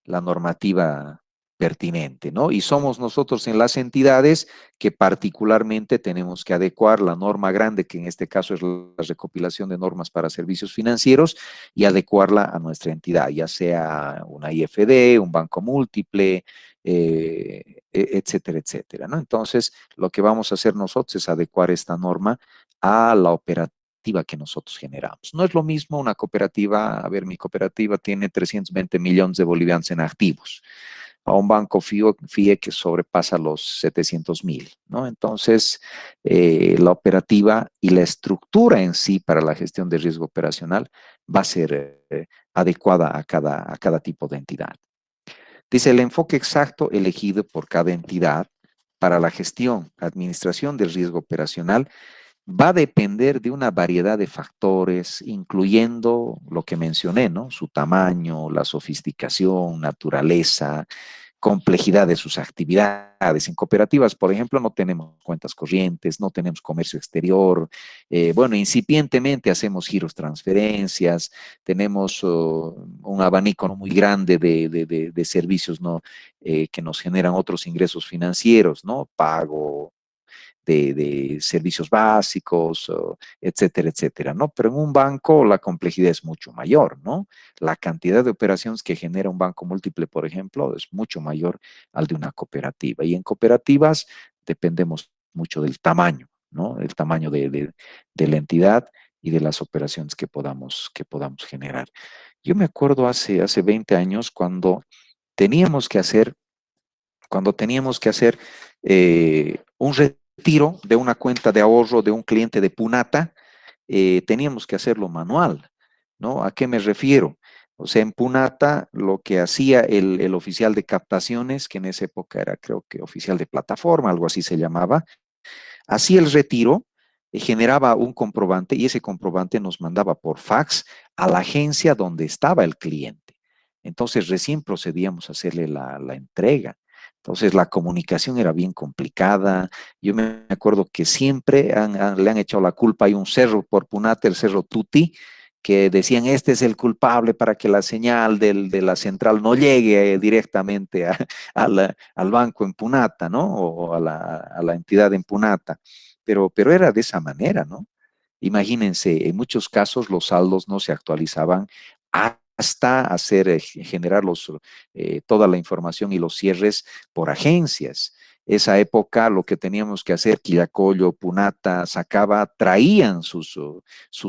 A: normativa pertinente, ¿no? Y somos nosotros en las entidades que particularmente tenemos que adecuar la norma grande, que en este caso es la recopilación de normas para servicios financieros, y adecuarla a nuestra entidad, ya sea una IFD, un banco múltiple, etcétera, etcétera, ¿no? Entonces, lo que vamos a hacer nosotros es adecuar esta norma a la operativa que nosotros generamos. No es lo mismo una cooperativa, a ver, mi cooperativa tiene 320 millones de bolivianos en activos, a un banco FIE que sobrepasa los 700,000, ¿no? Entonces, la operativa y la estructura en sí para la gestión de riesgo operacional va a ser adecuada a cada tipo de entidad. Dice, el enfoque exacto elegido por cada entidad para la gestión, administración del riesgo operacional va a depender de una variedad de factores, incluyendo lo que mencioné, ¿no? Su tamaño, la sofisticación, naturaleza, complejidad de sus actividades. En cooperativas, por ejemplo, no tenemos cuentas corrientes, no tenemos comercio exterior, bueno, incipientemente hacemos giros, transferencias, tenemos un abanico no muy grande de servicios, ¿no? Que nos generan otros ingresos financieros, ¿no? Pago de servicios básicos, etcétera, etcétera, ¿no? Pero en un banco la complejidad es mucho mayor, ¿no? La cantidad de operaciones que genera un banco múltiple, por ejemplo, es mucho mayor al de una cooperativa. Y en cooperativas dependemos mucho del tamaño, ¿no? El tamaño de la entidad y de las operaciones que podamos generar. Yo me acuerdo hace 20 años cuando teníamos que hacer un retiro de una cuenta de ahorro de un cliente de Punata, teníamos que hacerlo manual, ¿no? ¿A qué me refiero? O sea, en Punata lo que hacía el oficial de captaciones, que en esa época era creo que oficial de plataforma, algo así se llamaba, hacía el retiro, generaba un comprobante y ese comprobante nos mandaba por fax a la agencia donde estaba el cliente. Entonces recién procedíamos a hacerle la entrega. Entonces la comunicación era bien complicada. Yo me acuerdo que siempre le han echado la culpa. Hay un cerro por Punata, el cerro Tuti, que decían este es el culpable para que la señal de la central no llegue directamente al banco en Punata, ¿no? O a la entidad en Punata. Pero era de esa manera, ¿no? Imagínense, en muchos casos los saldos no se actualizaban hasta generar toda la información y los cierres por agencias. Esa época lo que teníamos que hacer, Quillacollo, Punata, Sacaba, traían sus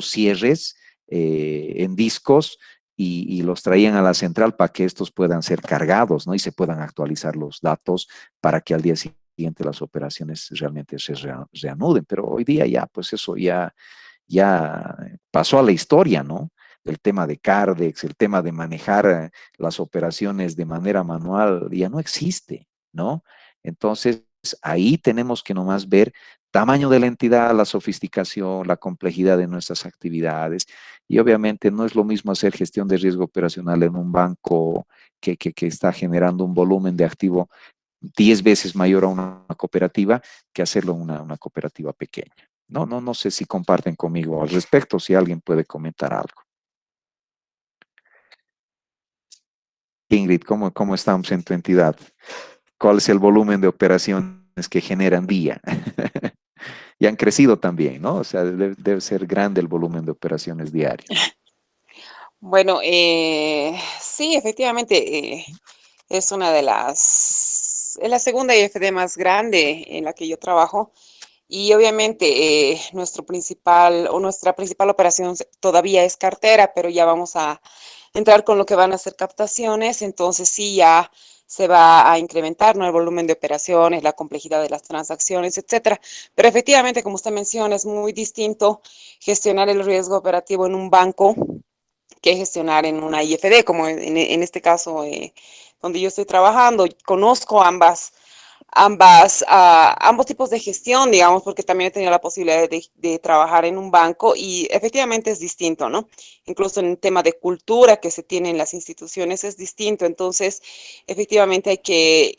A: cierres en discos y los traían a la central para que estos puedan ser cargados, ¿no? Y se puedan actualizar los datos para que al día siguiente las operaciones realmente se reanuden. Pero hoy día ya, pues eso ya pasó a la historia, ¿no? El tema de Cardex, el tema de manejar las operaciones de manera manual, ya no existe, ¿no? Entonces, ahí tenemos que nomás ver tamaño de la entidad, la sofisticación, la complejidad de nuestras actividades. Y obviamente no es lo mismo hacer gestión de riesgo operacional en un banco que está generando un volumen de activo 10 veces mayor a una cooperativa que hacerlo en una cooperativa pequeña. No sé si comparten conmigo al respecto, si alguien puede comentar algo. Ingrid, ¿cómo estamos en tu entidad? ¿Cuál es el volumen de operaciones que generan día? Y han crecido también, ¿no? O sea, debe ser grande el volumen de operaciones diarias.
F: Bueno, sí, efectivamente, es una de es la segunda IFD más grande en la que yo trabajo. Y obviamente nuestra principal operación todavía es cartera, pero ya vamos a entrar con lo que van a ser captaciones, entonces sí ya se va a incrementar, ¿no? El volumen de operaciones, la complejidad de las transacciones, etcétera. Pero efectivamente, como usted menciona, es muy distinto gestionar el riesgo operativo en un banco que gestionar en una IFD, como en este caso donde yo estoy trabajando. Conozco ambos tipos de gestión, digamos, porque también he tenido la posibilidad de trabajar en un banco y efectivamente es distinto, ¿no? Incluso en el tema de cultura que se tiene en las instituciones es distinto. Entonces, efectivamente creo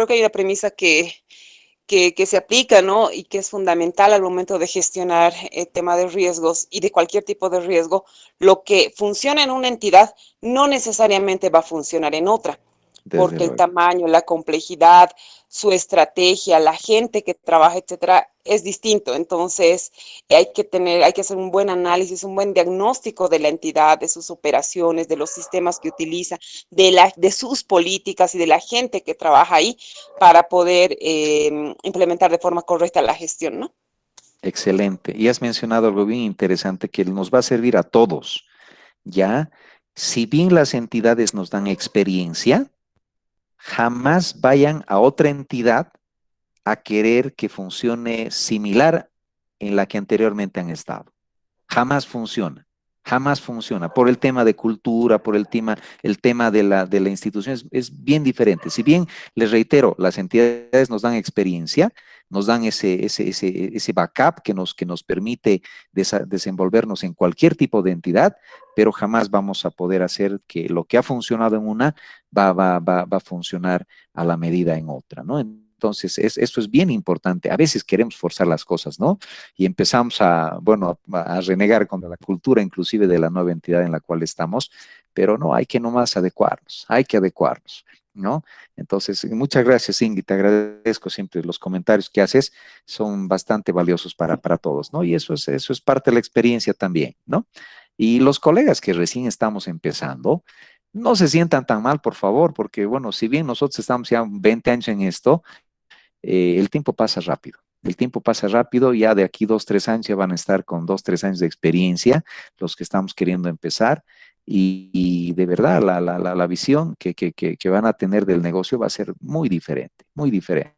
F: que hay una premisa que se aplica, ¿no? Y que es fundamental al momento de gestionar el tema de riesgos y de cualquier tipo de riesgo. Lo que funciona en una entidad no necesariamente va a funcionar en otra, porque el tamaño, la complejidad, su estrategia, la gente que trabaja, etcétera, es distinto. Entonces, hay que hacer un buen análisis, un buen diagnóstico de la entidad, de sus operaciones, de los sistemas que utiliza, de sus políticas y de la gente que trabaja ahí para poder implementar de forma correcta la gestión, ¿no?
A: Excelente. Y has mencionado algo bien interesante que nos va a servir a todos, ¿ya? Si bien las entidades nos dan experiencia, jamás vayan a otra entidad a querer que funcione similar en la que anteriormente han estado. Jamás funciona. Jamás funciona, por el tema de cultura, por el tema de la institución, es bien diferente. Si bien, les reitero, las entidades nos dan experiencia, nos dan ese backup que nos permite desenvolvernos en cualquier tipo de entidad, pero jamás vamos a poder hacer que lo que ha funcionado en una va a funcionar a la medida en otra, ¿no? Entonces, esto es bien importante. A veces queremos forzar las cosas, ¿no? Y empezamos a renegar contra la cultura, inclusive de la nueva entidad en la cual estamos, pero no, hay que nomás adecuarnos, ¿no? Entonces, muchas gracias, Ingrid, te agradezco siempre los comentarios que haces, son bastante valiosos para todos, ¿no? Y eso es parte de la experiencia también, ¿no? Y los colegas que recién estamos empezando, no se sientan tan mal, por favor, porque, bueno, si bien nosotros estamos ya 20 años en esto, el tiempo pasa rápido. El tiempo pasa rápido, ya de aquí 2, 3 años ya van a estar con 2, 3 años de experiencia los que estamos queriendo empezar y de verdad la visión que van a tener del negocio va a ser muy diferente, muy diferente.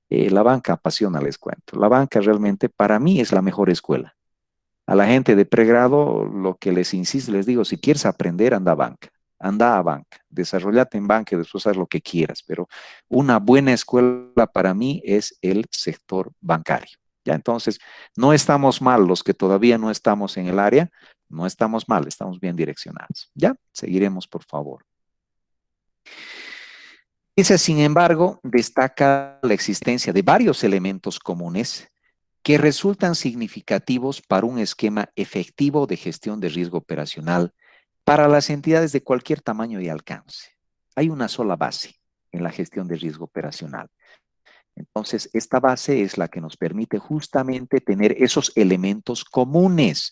A: La banca apasiona, les cuento. La banca realmente para mí es la mejor escuela. A la gente de pregrado lo que les insisto, les digo, si quieres aprender, anda a banca. Anda a banca, desarrollate en banca y después haz lo que quieras, pero una buena escuela para mí es el sector bancario. Ya, entonces, no estamos mal, los que todavía no estamos en el área, no estamos mal, estamos bien direccionados. Ya, seguiremos, por favor. Dice, sin embargo, destaca la existencia de varios elementos comunes que resultan significativos para un esquema efectivo de gestión de riesgo operacional para las entidades de cualquier tamaño y alcance. Hay una sola base en la gestión de riesgo operacional. Entonces, esta base es la que nos permite justamente tener esos elementos comunes.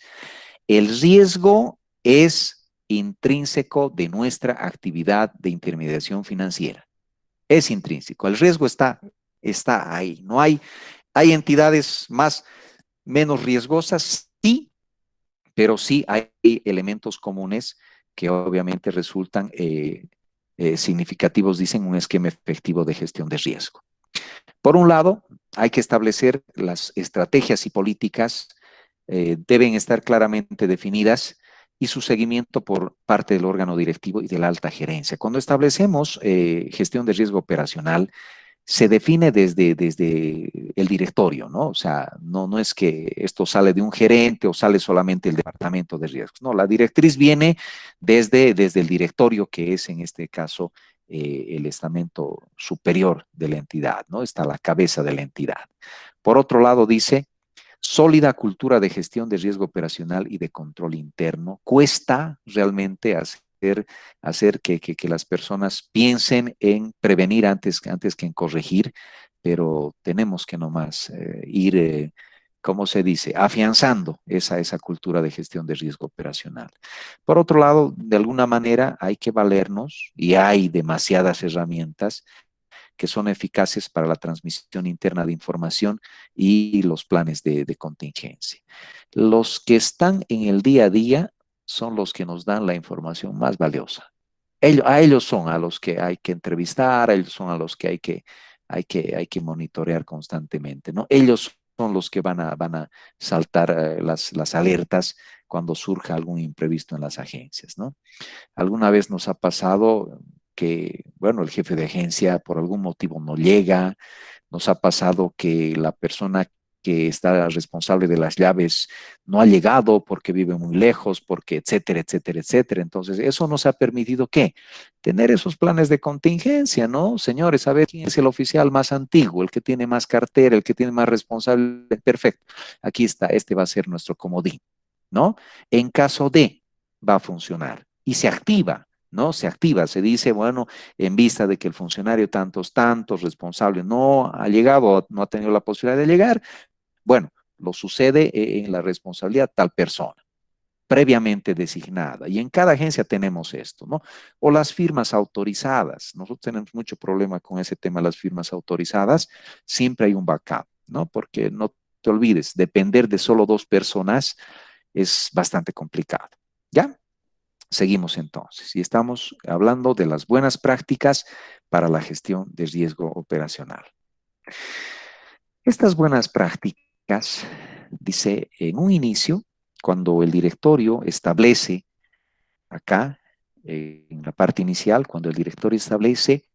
A: El riesgo es intrínseco de nuestra actividad de intermediación financiera. Es intrínseco. El riesgo está ahí. No hay entidades menos riesgosas, sí, pero sí hay elementos comunes que obviamente resultan significativos, dicen, un esquema efectivo de gestión de riesgo. Por un lado, hay que establecer las estrategias y políticas, deben estar claramente definidas y su seguimiento por parte del órgano directivo y de la alta gerencia. Cuando establecemos gestión de riesgo operacional, se define desde el directorio, ¿no? O sea, no es que esto sale de un gerente o sale solamente el departamento de riesgos. No, la directriz viene desde el directorio, que es en este caso el estamento superior de la entidad, ¿no? Está la cabeza de la entidad. Por otro lado, dice, sólida cultura de gestión de riesgo operacional y de control interno. Cuesta realmente hacer que las personas piensen en prevenir antes que en corregir, pero tenemos que nomás ir, ¿cómo se dice?, afianzando esa cultura de gestión de riesgo operacional. Por otro lado, de alguna manera hay que valernos, y hay demasiadas herramientas que son eficaces para la transmisión interna de información y los planes de contingencia. Los que están en el día a día son los que nos dan la información más valiosa. A ellos son a los que hay que entrevistar, a ellos son a los que hay que monitorear constantemente, ¿no? Ellos son los que van a saltar las alertas cuando surja algún imprevisto en las agencias, ¿no? Alguna vez nos ha pasado que, bueno, el jefe de agencia por algún motivo no llega, nos ha pasado que la persona que está responsable de las llaves no ha llegado porque vive muy lejos, porque etcétera, etcétera, etcétera. Entonces, eso nos ha permitido, ¿qué? Tener esos planes de contingencia, ¿no? Señores, a ver quién es el oficial más antiguo, el que tiene más cartera, el que tiene más responsable. Perfecto. Aquí está, este va a ser nuestro comodín, ¿no? En caso de, va a funcionar y se activa, ¿no? Se activa, se dice, bueno, en vista de que el funcionario tantos responsable no ha llegado, no ha tenido la posibilidad de llegar, bueno, lo sucede en la responsabilidad tal persona, previamente designada. Y en cada agencia tenemos esto, ¿no? O las firmas autorizadas. Nosotros tenemos mucho problema con ese tema, las firmas autorizadas. Siempre hay un backup, ¿no? Porque no te olvides, depender de solo 2 personas es bastante complicado. ¿Ya? Seguimos entonces y estamos hablando de las buenas prácticas para la gestión de riesgo operacional. Estas buenas prácticas, dice, en un inicio, cuando el directorio establece acá, en la parte inicial, cuando el directorio establece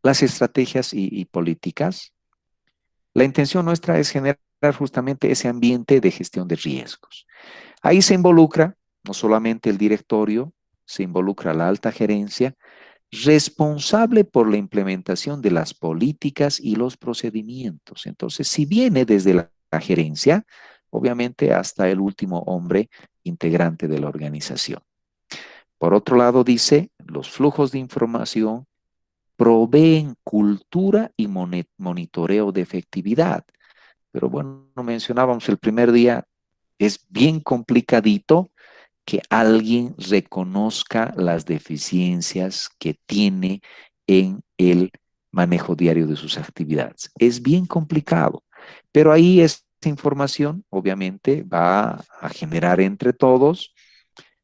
A: las estrategias y políticas, la intención nuestra es generar justamente ese ambiente de gestión de riesgos. Ahí se involucra no solamente el directorio, se involucra la alta gerencia, responsable por la implementación de las políticas y los procedimientos. Entonces, si viene desde la gerencia, obviamente hasta el último hombre integrante de la organización. Por otro lado, dice, los flujos de información proveen cultura y monitoreo de efectividad. Pero bueno, mencionábamos el primer día, es bien complicadito que alguien reconozca las deficiencias que tiene en el manejo diario de sus actividades. Es bien complicado, pero ahí esa información obviamente va a generar entre todos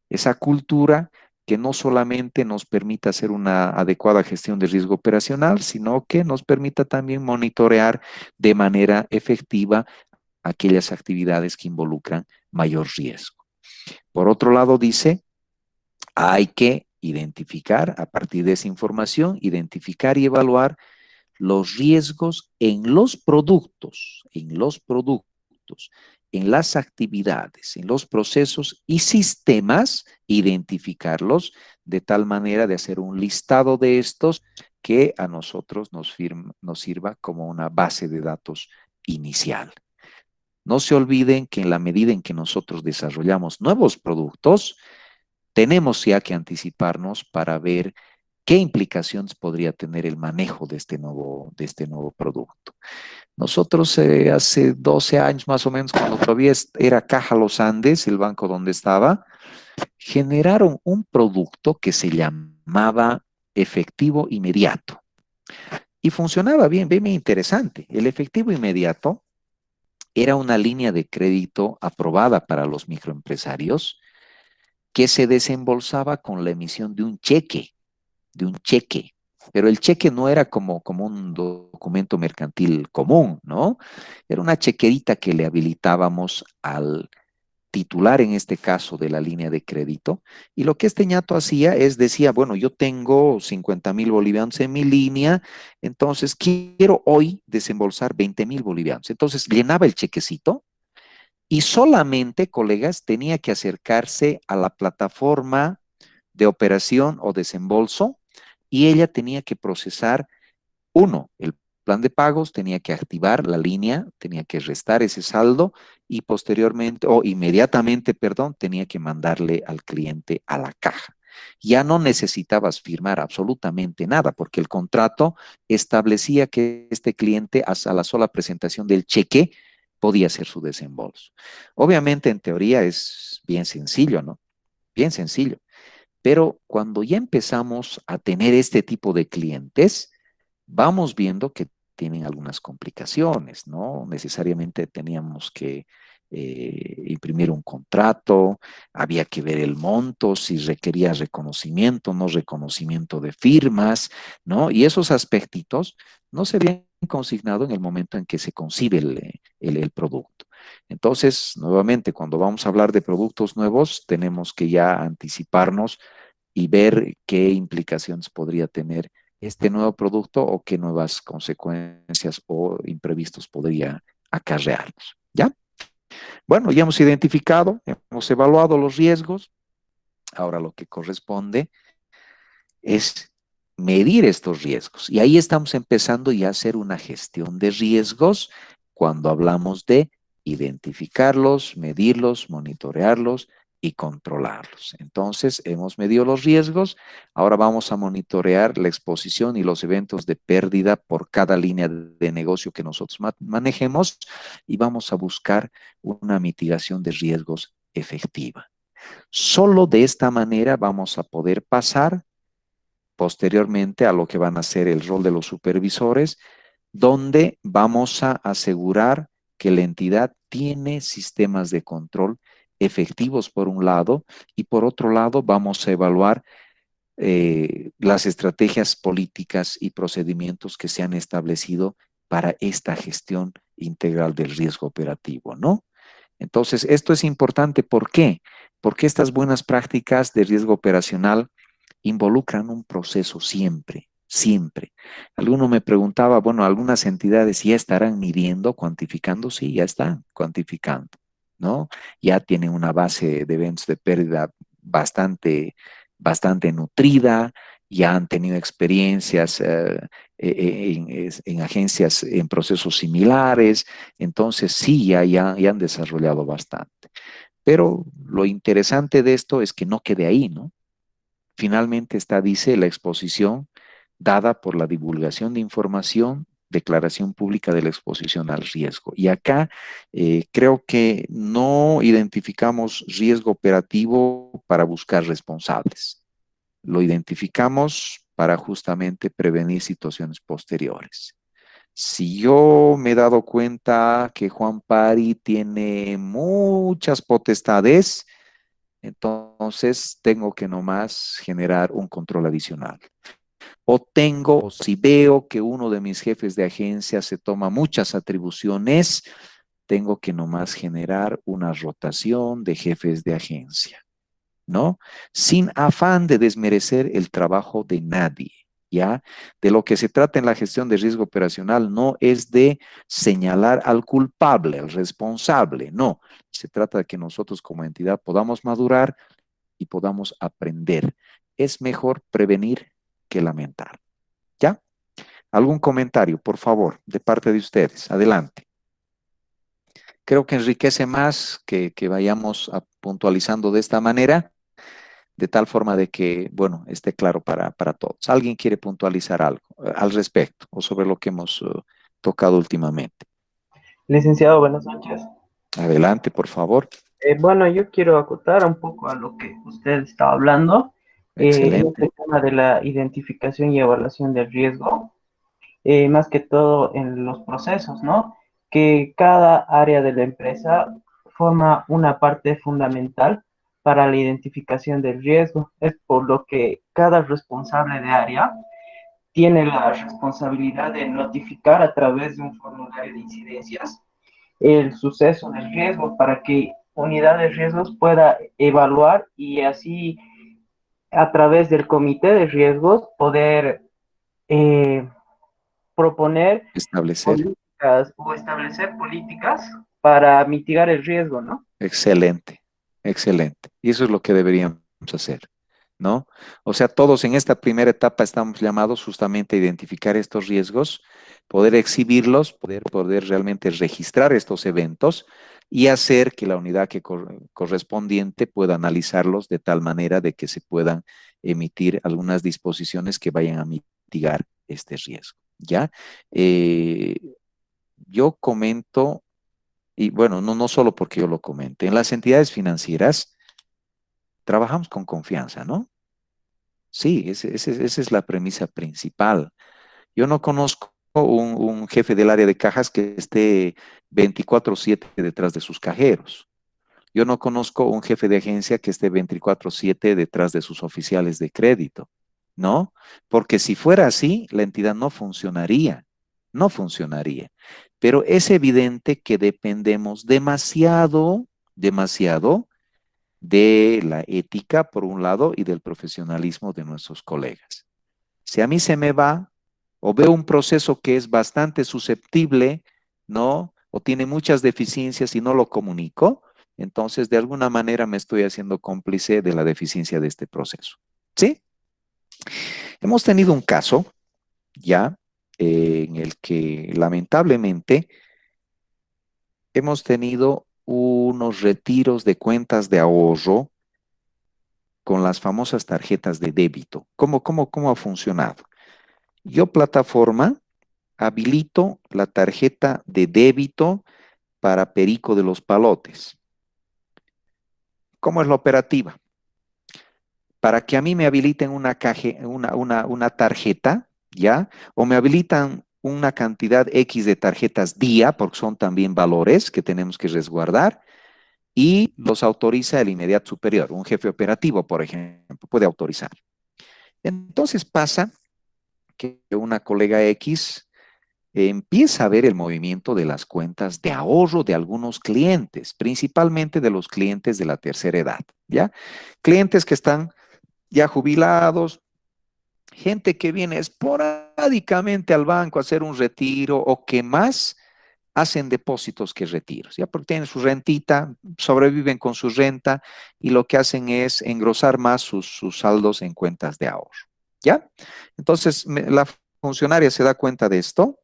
A: esa cultura que no solamente nos permita hacer una adecuada gestión de riesgo operacional, sino que nos permita también monitorear de manera efectiva aquellas actividades que involucran mayor riesgo. Por otro lado, dice, hay que identificar, a partir de esa información, identificar y evaluar los riesgos en los productos, en las actividades, en los procesos y sistemas, identificarlos de tal manera de hacer un listado de estos que a nosotros nos sirva como una base de datos inicial. No se olviden que en la medida en que nosotros desarrollamos nuevos productos, tenemos ya que anticiparnos para ver qué implicaciones podría tener el manejo de este nuevo producto. Nosotros hace 12 años más o menos, cuando todavía era Caja Los Andes, el banco donde estaba, generaron un producto que se llamaba efectivo inmediato. Y funcionaba bien, bien interesante. El efectivo inmediato era una línea de crédito aprobada para los microempresarios que se desembolsaba con la emisión de un cheque. Pero el cheque no era como un documento mercantil común, ¿no? Era una chequerita que le habilitábamos al titular, en este caso, de la línea de crédito. Y lo que este ñato hacía es, decía, bueno, yo tengo 50,000 bolivianos en mi línea, entonces quiero hoy desembolsar 20,000 bolivianos. Entonces llenaba el chequecito y solamente, colegas, tenía que acercarse a la plataforma de operación o desembolso y ella tenía que procesar, el plan de pagos, tenía que activar la línea, tenía que restar ese saldo y posteriormente, o inmediatamente, perdón, tenía que mandarle al cliente a la caja. Ya no necesitabas firmar absolutamente nada porque el contrato establecía que este cliente, hasta la sola presentación del cheque, podía hacer su desembolso. Obviamente, en teoría es bien sencillo, ¿no? Bien sencillo. Pero cuando ya empezamos a tener este tipo de clientes, vamos viendo que tienen algunas complicaciones, ¿no? Necesariamente teníamos que imprimir un contrato, había que ver el monto, si requería reconocimiento, no reconocimiento de firmas, ¿no? Y esos aspectitos no se habían consignado en el momento en que se concibe el producto. Entonces, nuevamente, cuando vamos a hablar de productos nuevos, tenemos que ya anticiparnos y ver qué implicaciones podría tener este nuevo producto o qué nuevas consecuencias o imprevistos podría acarrearnos. ¿Ya? Bueno, ya hemos identificado, hemos evaluado los riesgos. Ahora lo que corresponde es medir estos riesgos. Y ahí estamos empezando ya a hacer una gestión de riesgos cuando hablamos de identificarlos, medirlos, monitorearlos y controlarlos. Entonces, hemos medido los riesgos, ahora vamos a monitorear la exposición y los eventos de pérdida por cada línea de negocio que nosotros manejemos y vamos a buscar una mitigación de riesgos efectiva. Solo de esta manera vamos a poder pasar posteriormente a lo que van a ser el rol de los supervisores, donde vamos a asegurar que la entidad tiene sistemas de control efectivos por un lado y por otro lado vamos a evaluar las estrategias políticas y procedimientos que se han establecido para esta gestión integral del riesgo operativo, ¿no? Entonces, esto es importante. ¿Por qué? Porque estas buenas prácticas de riesgo operacional involucran un proceso siempre. Alguno me preguntaba, bueno, algunas entidades ya estarán midiendo, cuantificando, sí, ya están cuantificando, ¿no? Ya tienen una base de eventos de pérdida bastante nutrida, ya han tenido experiencias en agencias en procesos similares, entonces sí, ya han desarrollado bastante. Pero lo interesante de esto es que no quede ahí, ¿no? Finalmente dice la exposición dada por la divulgación de información, declaración pública de la exposición al riesgo. Y acá creo que no identificamos riesgo operativo para buscar responsables. Lo identificamos para justamente prevenir situaciones posteriores. Si yo me he dado cuenta que Juan Pari tiene muchas potestades, entonces tengo que nomás generar un control adicional. O si veo que uno de mis jefes de agencia se toma muchas atribuciones, tengo que nomás generar una rotación de jefes de agencia, ¿no? Sin afán de desmerecer el trabajo de nadie. ¿ya? De lo que se trata en la gestión de riesgo operacional no es de señalar al culpable, al responsable, no. Se trata de que nosotros como entidad podamos madurar y podamos aprender. Es mejor prevenir que lamentar, ¿ya? ¿Algún comentario, por favor, de parte de ustedes? Adelante. Creo que enriquece más que vayamos puntualizando de esta manera, de tal forma de que, bueno, esté claro para todos. ¿Alguien quiere puntualizar algo al respecto o sobre lo que hemos tocado últimamente?
D: Licenciado, buenas noches.
A: Adelante, por favor.
D: Bueno, yo quiero acotar un poco a lo que usted estaba hablando, en
A: Excelente.
D: este tema de la identificación y evaluación del riesgo, más que todo en los procesos, ¿no? Que cada área de la empresa forma una parte fundamental para la identificación del riesgo. Es por lo que cada responsable de área tiene la responsabilidad de notificar a través de un formulario de incidencias el suceso del riesgo para que unidad de riesgos pueda evaluar y así a través del comité de riesgos poder eh, proponer
A: Establecer.
D: políticas o establecer políticas para mitigar el riesgo, ¿no?
A: Excelente, excelente. Y eso es lo que deberíamos hacer, ¿no? O sea, todos en esta primera etapa estamos llamados justamente a identificar estos riesgos, poder exhibirlos, poder realmente registrar estos eventos y hacer que la unidad correspondiente pueda analizarlos de tal manera de que se puedan emitir algunas disposiciones que vayan a mitigar este riesgo, ¿ya? Yo comento, y bueno, no solo porque yo lo comente, en las entidades financieras trabajamos con confianza, ¿no? Sí, esa es la premisa principal. Yo no conozco un jefe del área de cajas que esté 24/7 detrás de sus cajeros. Yo no conozco un jefe de agencia que esté 24/7 detrás de sus oficiales de crédito, ¿no? Porque si fuera así, la entidad no funcionaría, no funcionaría. Pero es evidente que dependemos demasiado, demasiado de la ética, por un lado, y del profesionalismo de nuestros colegas. Si a mí se me va o veo un proceso que es bastante susceptible, ¿no? O tiene muchas deficiencias y no lo comunico, entonces de alguna manera me estoy haciendo cómplice de la deficiencia de este proceso. ¿Sí? Hemos tenido un caso ya en el que lamentablemente hemos tenido unos retiros de cuentas de ahorro con las famosas tarjetas de débito. ¿Cómo ha funcionado? Yo, plataforma, habilito la tarjeta de débito para Perico de los Palotes. ¿Cómo es la operativa? Para que a mí me habiliten una tarjeta, ¿ya? O me habilitan una cantidad X de tarjetas día, porque son también valores que tenemos que resguardar, y los autoriza el inmediato superior. Un jefe operativo, por ejemplo, puede autorizar. Entonces pasa que una colega X empieza a ver el movimiento de las cuentas de ahorro de algunos clientes, principalmente de los clientes de la tercera edad, ¿ya? Clientes que están ya jubilados, gente que viene esporádicamente al banco a hacer un retiro o que más hacen depósitos que retiros, ya porque tienen su rentita, sobreviven con su renta y lo que hacen es engrosar más sus saldos en cuentas de ahorro, ¿ya? Entonces, la funcionaria se da cuenta de esto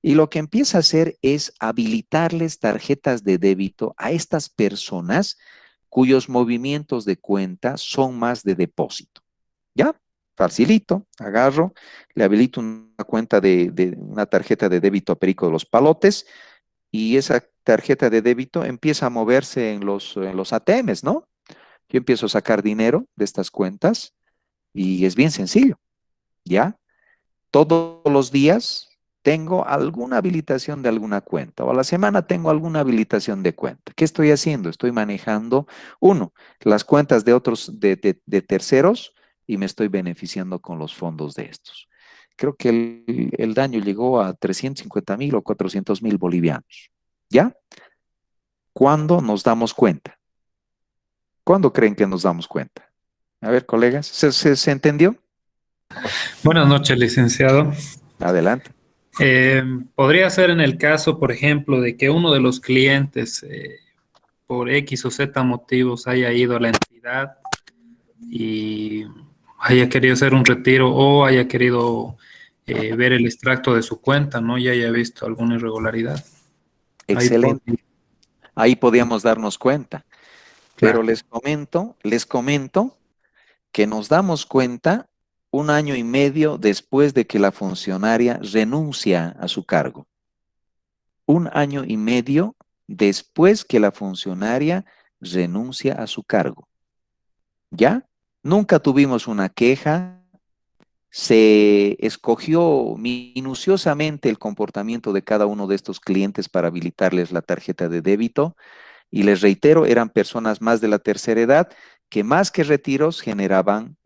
A: y lo que empieza a hacer es habilitarles tarjetas de débito a estas personas cuyos movimientos de cuenta son más de depósito, ¿ya? Facilito, agarro, le habilito una cuenta de una tarjeta de débito a Perico de los Palotes y esa tarjeta de débito empieza a moverse en los ATMs, ¿no? Yo empiezo a sacar dinero de estas cuentas y es bien sencillo, ¿ya? Todos los días tengo alguna habilitación de alguna cuenta o a la semana tengo alguna habilitación de cuenta. ¿Qué estoy haciendo? Estoy manejando, uno, las cuentas de otros, de terceros y me estoy beneficiando con los fondos de estos. Creo que el daño llegó a 350.000 o 400.000 bolivianos. ¿Ya? ¿Cuándo nos damos cuenta? ¿Cuándo creen que nos damos cuenta? A ver, colegas, ¿se entendió?
K: Buenas noches, licenciado.
A: Adelante.
K: Podría ser en el caso, por ejemplo, de que uno de los clientes, por X o Z motivos, haya ido a la entidad y haya querido hacer un retiro o haya querido ver el extracto de su cuenta, ¿no? Y haya visto alguna irregularidad.
A: Excelente. Ahí podíamos darnos cuenta. Pero
K: Claro.
A: les comento que nos damos cuenta 1 año y medio después de que la funcionaria renuncia a su cargo. 1 año y medio después que la funcionaria renuncia a su cargo. ¿Ya? Nunca tuvimos una queja. Se escogió minuciosamente el comportamiento de cada uno de estos clientes para habilitarles la tarjeta de débito. Y les reitero, eran personas más de la tercera edad que más que retiros generaban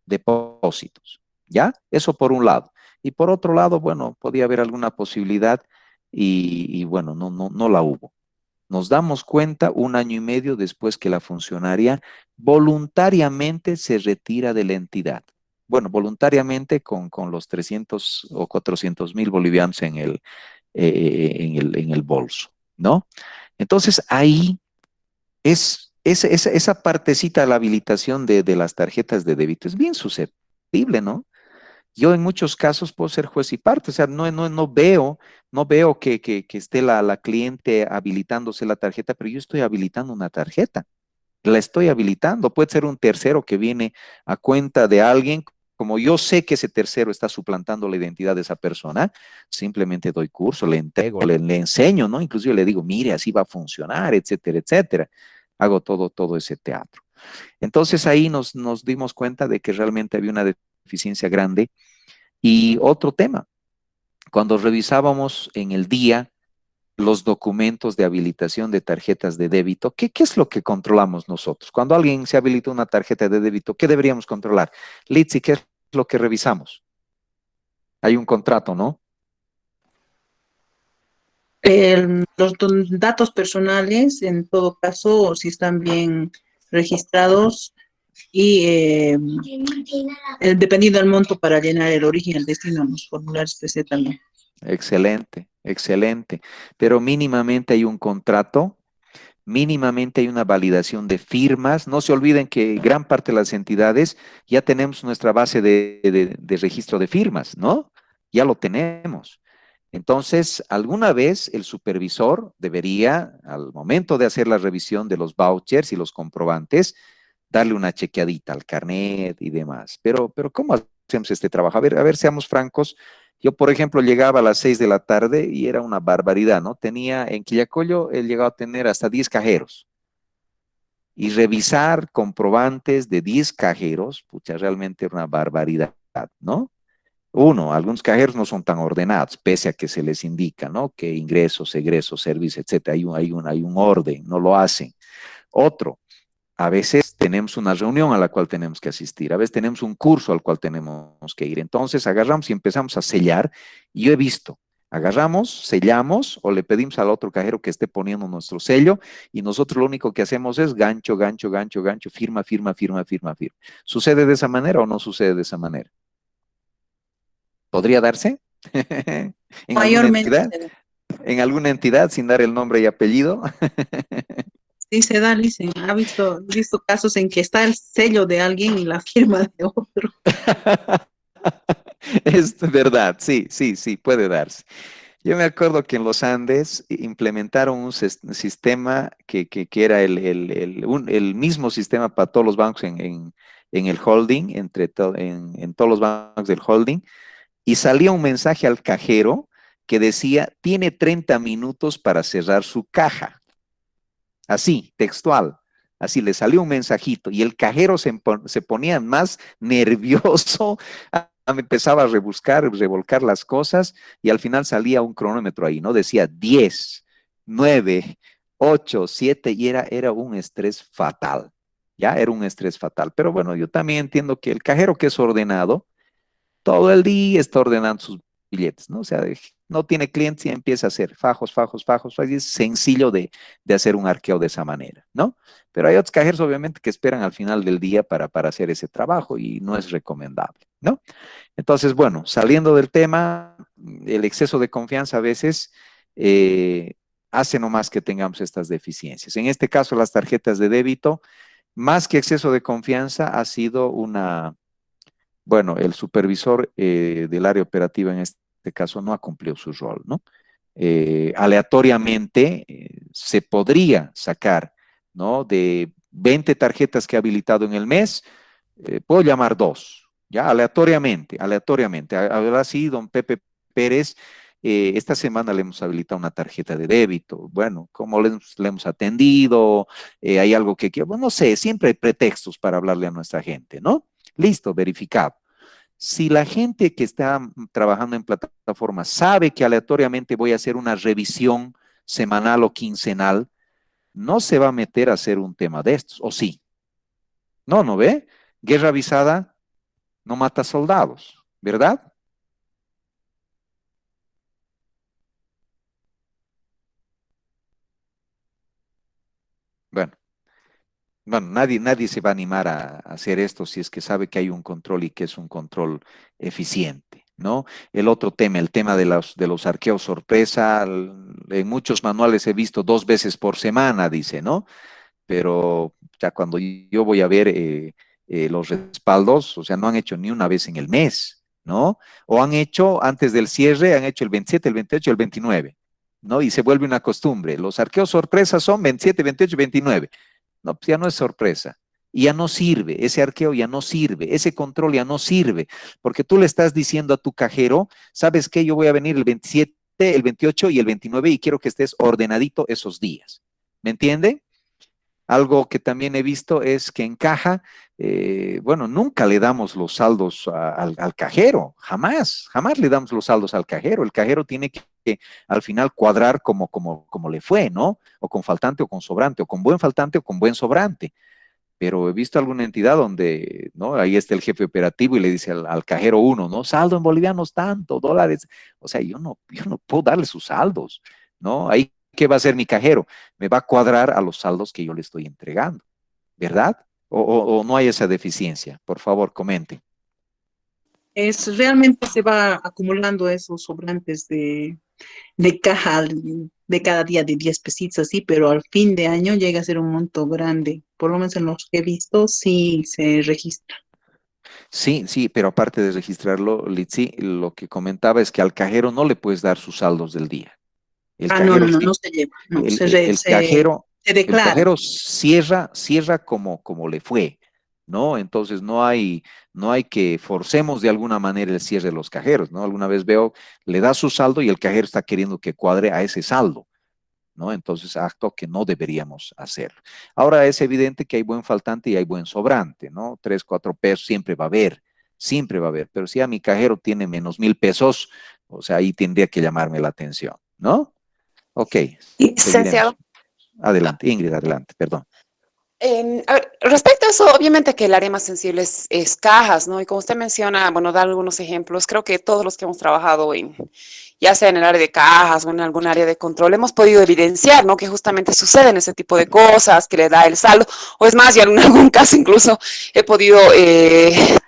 A: depósitos. ¿Ya? Eso por un lado. Y por otro lado, bueno, podía haber alguna posibilidad y bueno, no la hubo. Nos damos cuenta 1 año y medio después que la funcionaria voluntariamente se retira de la entidad. Bueno, voluntariamente con los 300 o 400 mil bolivianos en el bolso, ¿no? Entonces ahí esa partecita de la habilitación de las tarjetas de débito es bien susceptible, ¿no? Yo en muchos casos puedo ser juez y parte, o sea, no veo que esté la cliente habilitándose la tarjeta, pero yo estoy habilitando una tarjeta, la estoy habilitando, puede ser un tercero que viene a cuenta de alguien, como yo sé que ese tercero está suplantando la identidad de esa persona, simplemente doy curso, le entrego, le enseño, ¿no? Inclusive le digo, mire, así va a funcionar, etcétera, etcétera. Hago todo ese teatro. Entonces ahí nos dimos cuenta de que realmente había una deficiencia grande. Y otro tema, cuando revisábamos en el día los documentos de habilitación de tarjetas de débito, ¿qué es lo que controlamos nosotros? Cuando alguien se habilita una tarjeta de débito, ¿qué deberíamos controlar? Litsi, ¿qué es lo que revisamos? Hay un contrato, ¿no?
G: Datos personales, en todo caso, si están bien registrados y dependiendo del monto para llenar el origen y el destino en los formularios PC también.
A: Excelente, excelente. Pero mínimamente hay un contrato, mínimamente hay una validación de firmas. No se olviden que gran parte de las entidades ya tenemos nuestra base de registro de firmas, ¿no? Ya lo tenemos. Entonces, alguna vez el supervisor debería, al momento de hacer la revisión de los vouchers y los comprobantes, darle una chequeadita al carnet y demás. Pero ¿cómo hacemos este trabajo? A ver, seamos francos. Yo, por ejemplo, llegaba a las 6 de la tarde y era una barbaridad, ¿no? Tenía en Quillacollo, él llegaba a tener hasta 10 cajeros. Y revisar comprobantes de 10 cajeros, pucha, realmente era una barbaridad, ¿no? Uno, algunos cajeros no son tan ordenados, pese a que se les indica, ¿no? Que ingresos, egresos, servicios, etcétera, hay un orden, no lo hacen. Otro, a veces tenemos una reunión a la cual tenemos que asistir, a veces tenemos un curso al cual tenemos que ir. Entonces agarramos y empezamos a sellar. Y yo he visto, agarramos, sellamos o le pedimos al otro cajero que esté poniendo nuestro sello y nosotros lo único que hacemos es gancho, gancho, gancho, gancho, firma, firma, firma, firma, firma. ¿Sucede de esa manera o no sucede de esa manera? ¿Podría darse? ¿En alguna
G: Mayormente
A: entidad?
G: se da.
A: ¿En alguna entidad sin dar el nombre y apellido?
G: Sí, se da, dicen. He visto casos en que está el sello de alguien y la firma de otro.
A: Es verdad, sí, sí, sí, puede darse. Yo me acuerdo que en los Andes implementaron un sistema que era el mismo sistema para todos los bancos en el holding, en todos los bancos del holding, y salía un mensaje al cajero que decía, tiene 30 minutos para cerrar su caja. Así, textual. Así le salió un mensajito y el cajero se ponía más nervioso, empezaba a revolcar las cosas y al final salía un cronómetro ahí, ¿no? Decía 10, 9, 8, 7 y era un estrés fatal, ya era un estrés fatal. Pero bueno, yo también entiendo que el cajero que es ordenado, todo el día está ordenando sus billetes, ¿no? O sea, no tiene clientes y empieza a hacer fajos, fajos, fajos, fajos, y es sencillo de hacer un arqueo de esa manera, ¿no? Pero hay otros cajeros, obviamente, que esperan al final del día para hacer ese trabajo y no es recomendable, ¿no? Entonces, bueno, saliendo del tema, el exceso de confianza a veces hace nomás que tengamos estas deficiencias. En este caso, las tarjetas de débito, más que exceso de confianza, ha sido bueno, el supervisor del área operativa en este caso no ha cumplido su rol, ¿no? Aleatoriamente se podría sacar, ¿no? De 20 tarjetas que ha habilitado en el mes, puedo llamar 2, ¿ya? Aleatoriamente. Ahora sí, don Pepe Pérez, esta semana le hemos habilitado una tarjeta de débito. Bueno, ¿cómo le hemos atendido? ¿Hay algo que quiero? Bueno, no sé, siempre hay pretextos para hablarle a nuestra gente, ¿no? Listo, verificado. Si la gente que está trabajando en plataformas sabe que aleatoriamente voy a hacer una revisión semanal o quincenal, no se va a meter a hacer un tema de estos, ¿o sí? No, ¿no ve? Guerra avisada no mata soldados, ¿verdad? Bueno. Bueno, nadie se va a animar a hacer esto si es que sabe que hay un control y que es un control eficiente, ¿no? El otro tema, el tema de los arqueos sorpresa, en muchos manuales he visto 2 veces por semana, dice, ¿no? Pero ya cuando yo voy a ver los respaldos, o sea, no han hecho ni una vez en el mes, ¿no? O han hecho antes del cierre, han hecho el 27, el 28, el 29, ¿no? Y se vuelve una costumbre. Los arqueos sorpresa son 27, 28 y 29. No, pues ya no es sorpresa. Y ya no sirve, ese arqueo ya no sirve, ese control ya no sirve, porque tú le estás diciendo a tu cajero, ¿sabes qué? Yo voy a venir el 27, el 28 y el 29 y quiero que estés ordenadito esos días. ¿Me entiende? Algo que también he visto es que en caja, bueno, nunca le damos los saldos al cajero, jamás le damos los saldos al cajero. El cajero tiene que al final cuadrar como le fue, ¿no? O con faltante o con sobrante, o con buen faltante o con buen sobrante. Pero he visto alguna entidad donde, ¿no? Ahí está el jefe operativo y le dice al cajero uno, ¿no? Saldo en bolivianos tanto, dólares. O sea, yo no puedo darle sus saldos, ¿no? Ahí, ¿qué va a hacer mi cajero? Me va a cuadrar a los saldos que yo le estoy entregando, ¿verdad? O no hay esa deficiencia. Por favor, comente.
G: Realmente se va acumulando esos sobrantes de caja de cada día de 10 pesitos así, pero al fin de año llega a ser un monto grande. Por lo menos en los que he visto, sí se registra.
A: Sí, pero aparte de registrarlo, Litsi, lo que comentaba es que al cajero no le puedes dar sus saldos del día. El cajero,
G: no se lleva. No, se
A: el
G: declara.
A: cajero cierra como le fue, ¿no? Entonces no hay que forcemos de alguna manera el cierre de los cajeros, ¿no? Alguna vez veo, le da su saldo y el cajero está queriendo que cuadre a ese saldo, ¿no? Entonces, acto que no deberíamos hacer. Ahora es evidente que hay buen faltante y hay buen sobrante, ¿no? 3, 4 pesos siempre va a haber, pero si a mi cajero tiene menos 1,000 pesos, o sea, ahí tendría que llamarme la atención, ¿no? Ok,
F: Licenciado.
A: seguiremos. Adelante, Ingrid, adelante, perdón.
F: A ver, respecto a eso, obviamente que el área más sensible es cajas, ¿no? Y como usted menciona, bueno, da algunos ejemplos, creo que todos los que hemos trabajado ya sea en el área de cajas o en algún área de control, hemos podido evidenciar, ¿no? Que justamente suceden ese tipo de cosas, que le da el saldo, o es más, ya en algún caso incluso he podido, he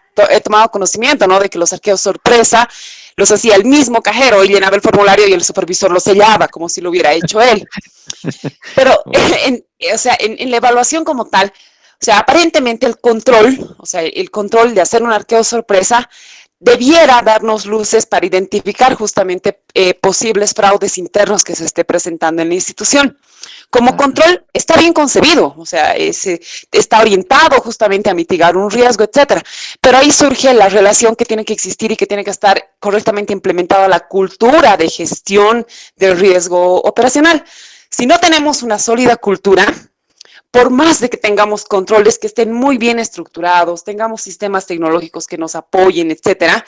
F: tomado conocimiento, ¿no? De que los arqueos sorpresa los hacía el mismo cajero y llenaba el formulario y el supervisor lo sellaba como si lo hubiera hecho él. Pero, o sea, en la evaluación como tal, o sea, aparentemente el control, o sea, el control de hacer un arqueo sorpresa debiera darnos luces para identificar justamente posibles fraudes internos que se esté presentando en la institución. Como control está bien concebido, o sea, está orientado justamente a mitigar un riesgo, etcétera. Pero ahí surge la relación que tiene que existir y que tiene que estar correctamente implementada la cultura de gestión del riesgo operacional. Si no tenemos una sólida cultura, por más de que tengamos controles que estén muy bien estructurados, tengamos sistemas tecnológicos que nos apoyen, etcétera,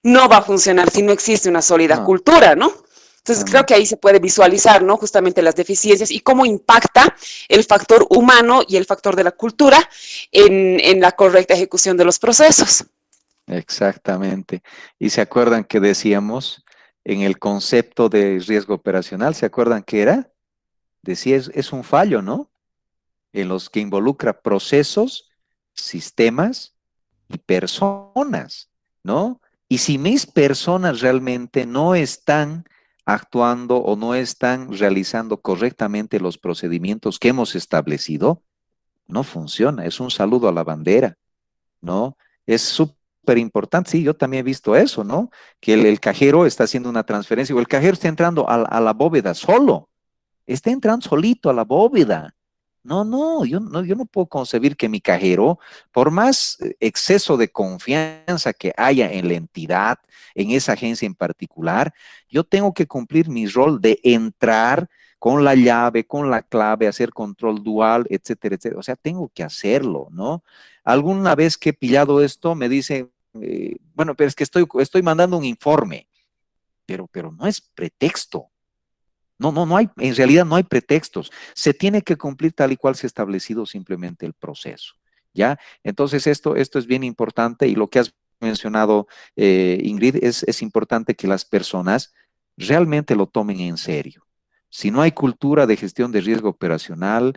F: no va a funcionar si no existe una sólida cultura, ¿no? Entonces, creo que ahí se puede visualizar, ¿no? Justamente las deficiencias y cómo impacta el factor humano y el factor de la cultura en la correcta ejecución de los procesos.
A: Exactamente. Y se acuerdan que decíamos, en el concepto de riesgo operacional, ¿se acuerdan qué era? Decía, es un fallo, ¿no? En los que involucra procesos, sistemas y personas, ¿no? Y si mis personas realmente no están actuando o no están realizando correctamente los procedimientos que hemos establecido, no funciona. Es un saludo a la bandera, ¿no? Es súper importante. Sí, yo también he visto eso, ¿no? Que el cajero está haciendo una transferencia o el cajero está entrando a la bóveda solo. Está entrando solito a la bóveda. Yo no puedo concebir que mi cajero, por más exceso de confianza que haya en la entidad, en esa agencia en particular, yo tengo que cumplir mi rol de entrar con la llave, con la clave, hacer control dual, etcétera, etcétera. O sea, tengo que hacerlo, ¿no? Alguna vez que he pillado esto, me dice, bueno, pero es que estoy mandando un informe, pero no es pretexto. No hay, en realidad no hay pretextos. Se tiene que cumplir tal y cual se ha establecido simplemente el proceso, ¿ya? Entonces esto es bien importante y lo que has mencionado, Ingrid, es importante que las personas realmente lo tomen en serio. Si no hay cultura de gestión de riesgo operacional,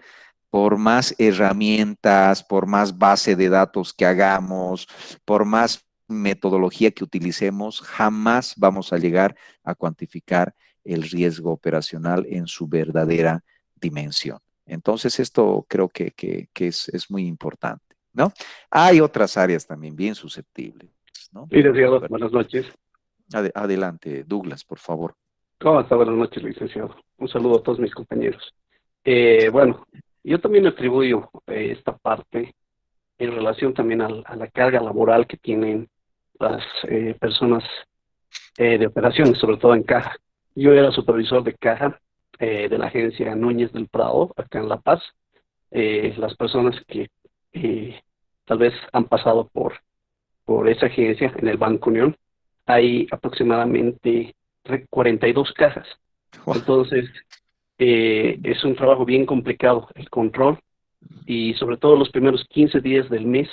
A: por más herramientas, por más base de datos que hagamos, por más metodología que utilicemos, jamás vamos a llegar a cuantificar el riesgo operacional en su verdadera dimensión. Entonces, esto creo que es muy importante, ¿no? Hay otras áreas también bien susceptibles, ¿no?
L: Licenciado,
A: Bueno,
L: buenas noches.
A: adelante, Douglas, por favor.
L: ¿Cómo está? Buenas noches, licenciado. Un saludo a todos mis compañeros. Bueno, yo también atribuyo esta parte en relación también a la carga laboral que tienen las personas de operaciones, sobre todo en caja. Yo era supervisor de caja de la agencia Núñez del Prado, acá en La Paz. Las personas que tal vez han pasado por esa agencia en el Banco Unión, hay aproximadamente 42 cajas. Entonces, es un trabajo bien complicado el control y sobre todo los primeros 15 días del mes.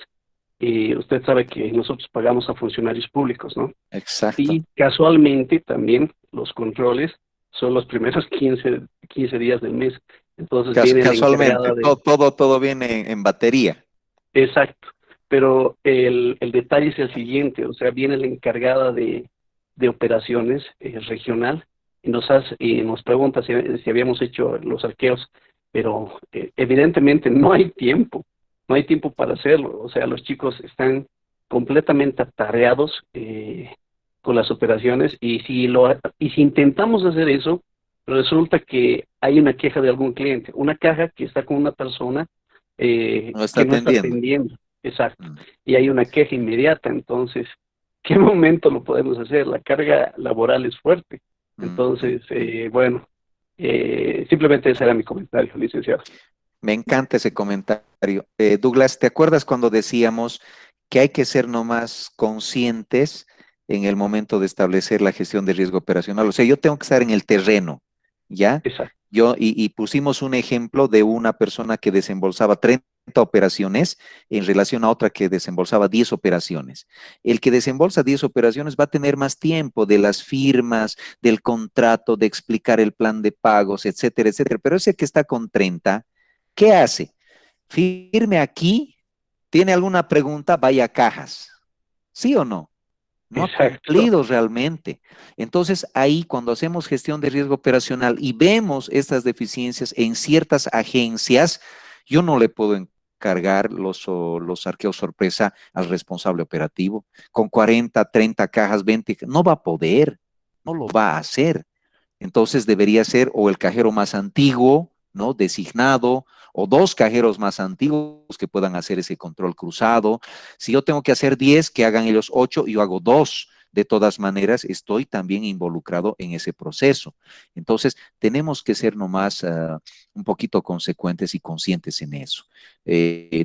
L: Usted sabe que nosotros pagamos a funcionarios públicos, ¿no?
A: Exacto.
L: Y casualmente también los controles son los primeros 15 días del mes. Entonces viene la
A: Casualmente,
L: encargada de...
A: todo viene en batería.
L: Exacto, pero el detalle es el siguiente, o sea, viene la encargada de operaciones regional y nos pregunta si habíamos hecho los arqueos, pero evidentemente no hay tiempo para hacerlo, o sea, los chicos están completamente atareados con las operaciones y si intentamos hacer eso, resulta que hay una queja de algún cliente, una caja que está con una persona
A: No está
L: que no está
A: atendiendo.
L: atendiendo, exacto, y hay una queja inmediata, entonces, ¿qué momento lo podemos hacer? La carga laboral es fuerte, entonces, bueno, simplemente ese era mi comentario, licenciado.
A: Me encanta ese comentario. Douglas, ¿te acuerdas cuando decíamos que hay que ser nomás conscientes en el momento de establecer la gestión de riesgo operacional? O sea, yo tengo que estar en el terreno, ¿ya?
L: Exacto.
A: Y pusimos un ejemplo de una persona que desembolsaba 30 operaciones en relación a otra que desembolsaba 10 operaciones. El que desembolsa 10 operaciones va a tener más tiempo de las firmas, del contrato, de explicar el plan de pagos, etcétera, etcétera. Pero ese que está con 30, ¿qué hace? Firme aquí, ¿tiene alguna pregunta? Vaya a cajas. ¿Sí o no? No ha cumplido realmente. Entonces, ahí cuando hacemos gestión de riesgo operacional y vemos estas deficiencias en ciertas agencias, yo no le puedo encargar los arqueos sorpresa al responsable operativo. Con 40, 30 cajas, 20, no va a poder, no lo va a hacer. Entonces debería ser o el cajero más antiguo, ¿no? Designado, o 2 cajeros más antiguos que puedan hacer ese control cruzado. Si yo tengo que hacer 10, que hagan ellos 8, yo hago 2. De todas maneras, estoy también involucrado en ese proceso. Entonces, tenemos que ser nomás un poquito consecuentes y conscientes en eso.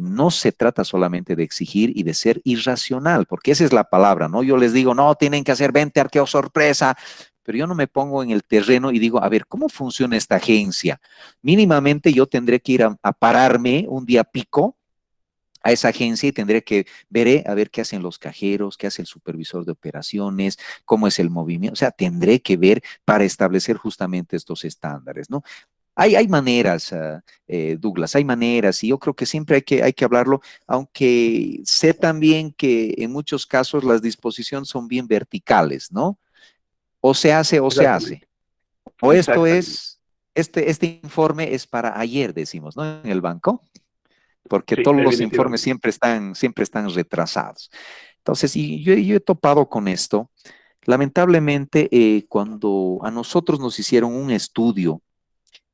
A: No se trata solamente de exigir y de ser irracional, porque esa es la palabra, ¿no? Yo les digo, no, tienen que hacer 20 arqueos sorpresa, pero yo no me pongo en el terreno y digo, a ver, ¿cómo funciona esta agencia? Mínimamente yo tendré que ir a pararme un día pico a esa agencia y tendré que veré a ver qué hacen los cajeros, qué hace el supervisor de operaciones, cómo es el movimiento, o sea, tendré que ver para establecer justamente estos estándares, ¿no? Hay maneras, Douglas, hay maneras, y yo creo que siempre hay que hablarlo, aunque sé también que en muchos casos las disposiciones son bien verticales, ¿no? O se hace o se hace.
L: Exactamente.
A: O esto
L: Exactamente.
A: es, este informe es para ayer, decimos, ¿no? En el banco, porque
L: Sí,
A: todos los informes
L: definitivamente.
A: siempre están retrasados. Entonces, y yo he topado con esto. Lamentablemente, cuando a nosotros nos hicieron un estudio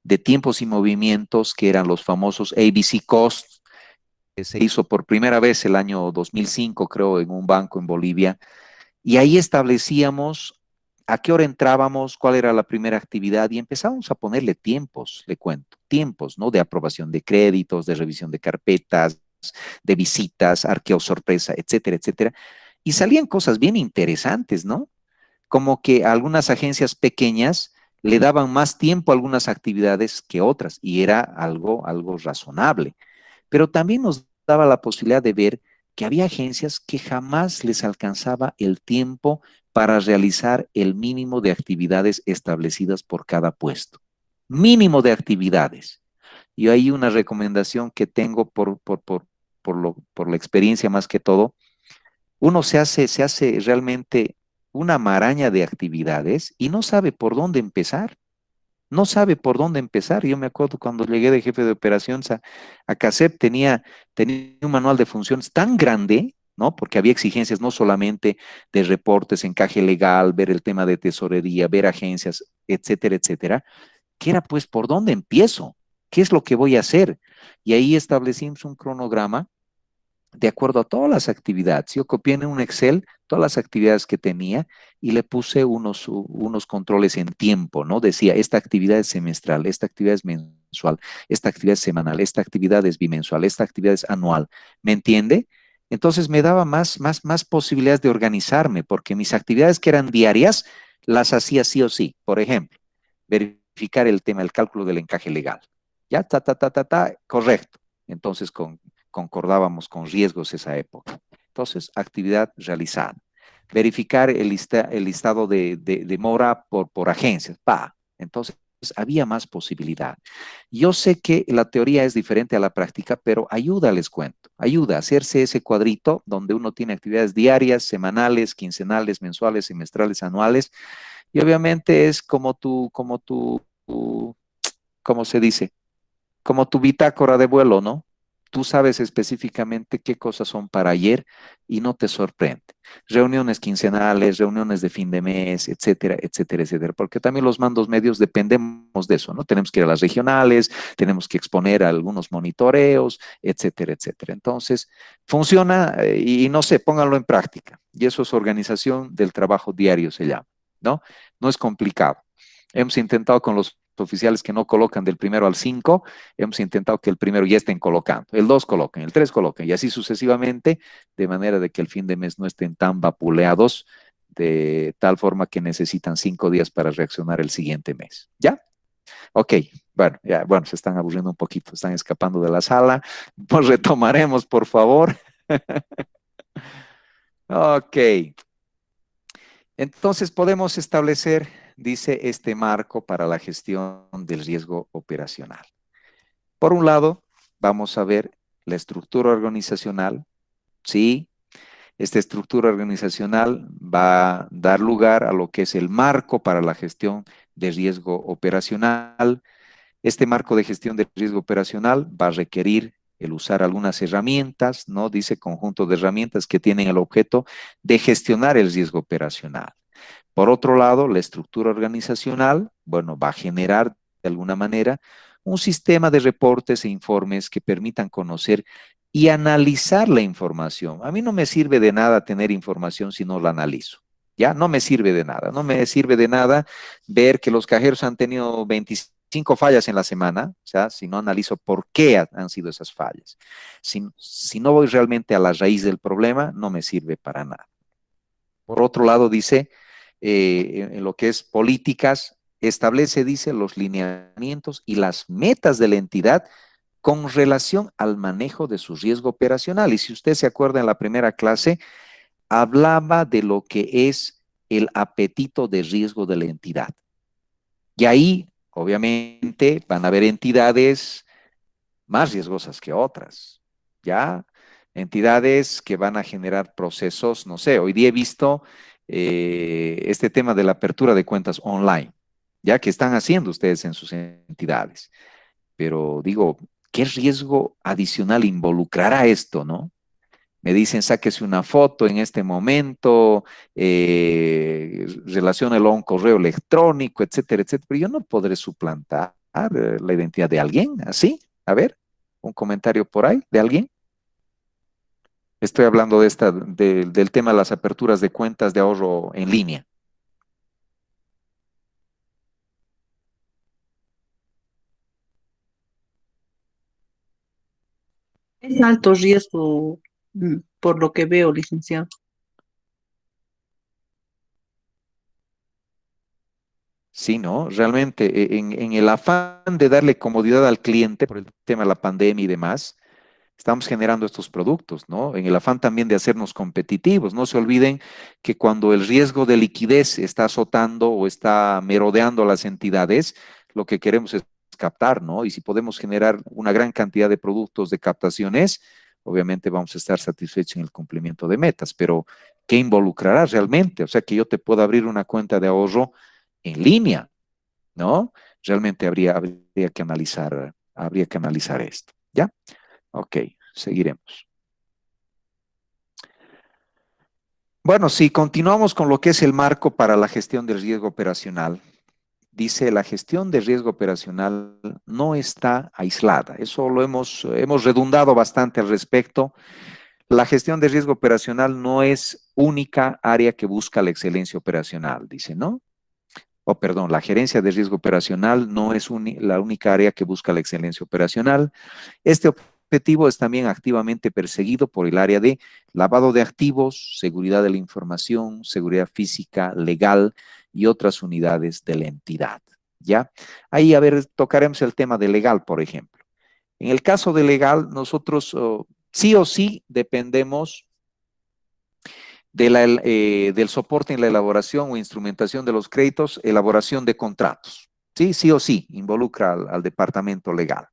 A: de tiempos y movimientos, que eran los famosos ABC Costs, que se hizo por primera vez el año 2005, creo, en un banco en Bolivia, y ahí establecíamos a qué hora entrábamos, cuál era la primera actividad, y empezamos a ponerle tiempos, le cuento, tiempos, ¿no? De aprobación de créditos, de revisión de carpetas, de visitas, arqueo sorpresa, etcétera, etcétera. Y salían cosas bien interesantes, ¿no? Como que a algunas agencias pequeñas le daban más tiempo a algunas actividades que otras, y era algo razonable. Pero también nos daba la posibilidad de ver que había agencias que jamás les alcanzaba el tiempo para realizar el mínimo de actividades establecidas por cada puesto. Mínimo de actividades. Y hay una recomendación que tengo por la experiencia más que todo. Uno se hace realmente una maraña de actividades y no sabe por dónde empezar. No sabe por dónde empezar. Yo me acuerdo cuando llegué de jefe de operaciones a CACEP, tenía un manual de funciones tan grande, ¿no? Porque había exigencias no solamente de reportes, encaje legal, ver el tema de tesorería, ver agencias, etcétera, etcétera, que era pues por dónde empiezo, qué es lo que voy a hacer. Y ahí establecimos un cronograma de acuerdo a todas las actividades. Yo copié en un Excel todas las actividades que tenía y le puse unos controles en tiempo, ¿no? Decía, esta actividad es semestral, esta actividad es mensual, esta actividad es semanal, esta actividad es bimensual, esta actividad es anual. ¿Me entiende? Entonces me daba más posibilidades de organizarme, porque mis actividades que eran diarias las hacía sí o sí. Por ejemplo, verificar el tema, el cálculo del encaje legal. Ya, correcto. Entonces, concordábamos con riesgos esa época. Entonces, actividad realizada. Verificar el listado de mora por agencias. Entonces, había más posibilidad. Yo sé que la teoría es diferente a la práctica, pero ayuda, les cuento. Ayuda a hacerse ese cuadrito donde uno tiene actividades diarias, semanales, quincenales, mensuales, semestrales, anuales. Y obviamente es ¿cómo se dice? Como tu bitácora de vuelo, ¿no? Tú sabes específicamente qué cosas son para ayer y no te sorprende. Reuniones quincenales, reuniones de fin de mes, etcétera, etcétera, etcétera. Porque también los mandos medios dependemos de eso, ¿no? Tenemos que ir a las regionales, tenemos que exponer a algunos monitoreos, etcétera, etcétera. Entonces, funciona y no sé, pónganlo en práctica. Y eso es organización del trabajo diario, se llama, ¿no? No es complicado. Hemos intentado con los oficiales que no colocan del primero al 5, hemos intentado que el primero ya estén colocando, el 2 coloquen, el 3 coloquen, y así sucesivamente, de manera de que el fin de mes no estén tan vapuleados, de tal forma que necesitan 5 días para reaccionar el siguiente mes. ¿Ya? Ok, bueno, ya, bueno, se están aburriendo un poquito, están escapando de la sala. Pues retomaremos, por favor. Ok. Entonces podemos establecer, dice, este marco para la gestión del riesgo operacional. Por un lado, vamos a ver la estructura organizacional. Sí, esta estructura organizacional va a dar lugar a lo que es el marco para la gestión de riesgo operacional. Este marco de gestión de riesgo operacional va a requerir el usar algunas herramientas, ¿no? Dice conjunto de herramientas que tienen el objeto de gestionar el riesgo operacional. Por otro lado, la estructura organizacional, bueno, va a generar de alguna manera un sistema de reportes e informes que permitan conocer y analizar la información. A mí no me sirve de nada tener información si no la analizo. Ya no me sirve de nada. No me sirve de nada ver que los cajeros han tenido 25 fallas en la semana, o sea, si no analizo por qué han sido esas fallas. Si no voy realmente a la raíz del problema, no me sirve para nada. Por otro lado, dice, en lo que es políticas, establece, dice, los lineamientos y las metas de la entidad con relación al manejo de su riesgo operacional. Y si usted se acuerda en la primera clase, hablaba de lo que es el apetito de riesgo de la entidad. Y ahí, obviamente, van a haber entidades más riesgosas que otras, ¿ya? Entidades que van a generar procesos, no sé, hoy día he visto este tema de la apertura de cuentas online, ya que están haciendo ustedes en sus entidades. Pero digo, ¿qué riesgo adicional involucrará esto, no? Me dicen, sáquese una foto en este momento, relaciónelo a un correo electrónico, etcétera, etcétera. Pero yo no podré suplantar la identidad de alguien, ¿así? A ver, un comentario por ahí de alguien. Estoy hablando del tema de las aperturas de cuentas de ahorro en línea.
G: Es alto riesgo, por lo que veo, licenciado.
A: Sí, ¿no? Realmente, en el afán de darle comodidad al cliente por el tema de la pandemia y demás, estamos generando estos productos, ¿no? En el afán también de hacernos competitivos. No se olviden que cuando el riesgo de liquidez está azotando o está merodeando a las entidades, lo que queremos es captar, ¿no? Y si podemos generar una gran cantidad de productos de captaciones, obviamente vamos a estar satisfechos en el cumplimiento de metas, pero ¿qué involucrará realmente? O sea, que yo te puedo abrir una cuenta de ahorro en línea, ¿no? Realmente habría que analizar esto, ¿ya? Ok, seguiremos. Bueno, si continuamos con lo que es el marco para la gestión del riesgo operacional, dice la gestión de riesgo operacional no está aislada. Eso lo hemos redundado bastante al respecto. La gestión de riesgo operacional no es única área que busca la excelencia operacional, dice, ¿no? O perdón, la gerencia de riesgo operacional no es la única área que busca la excelencia operacional. Este objetivo es también activamente perseguido por el área de lavado de activos, seguridad de la información, seguridad física, legal y otras unidades de la entidad. ¿Ya? Ahí, a ver, tocaremos el tema de legal, por ejemplo. En el caso de legal, nosotros sí o sí dependemos del soporte en la elaboración o instrumentación de los créditos, elaboración de contratos. Sí, sí o sí, involucra al departamento legal.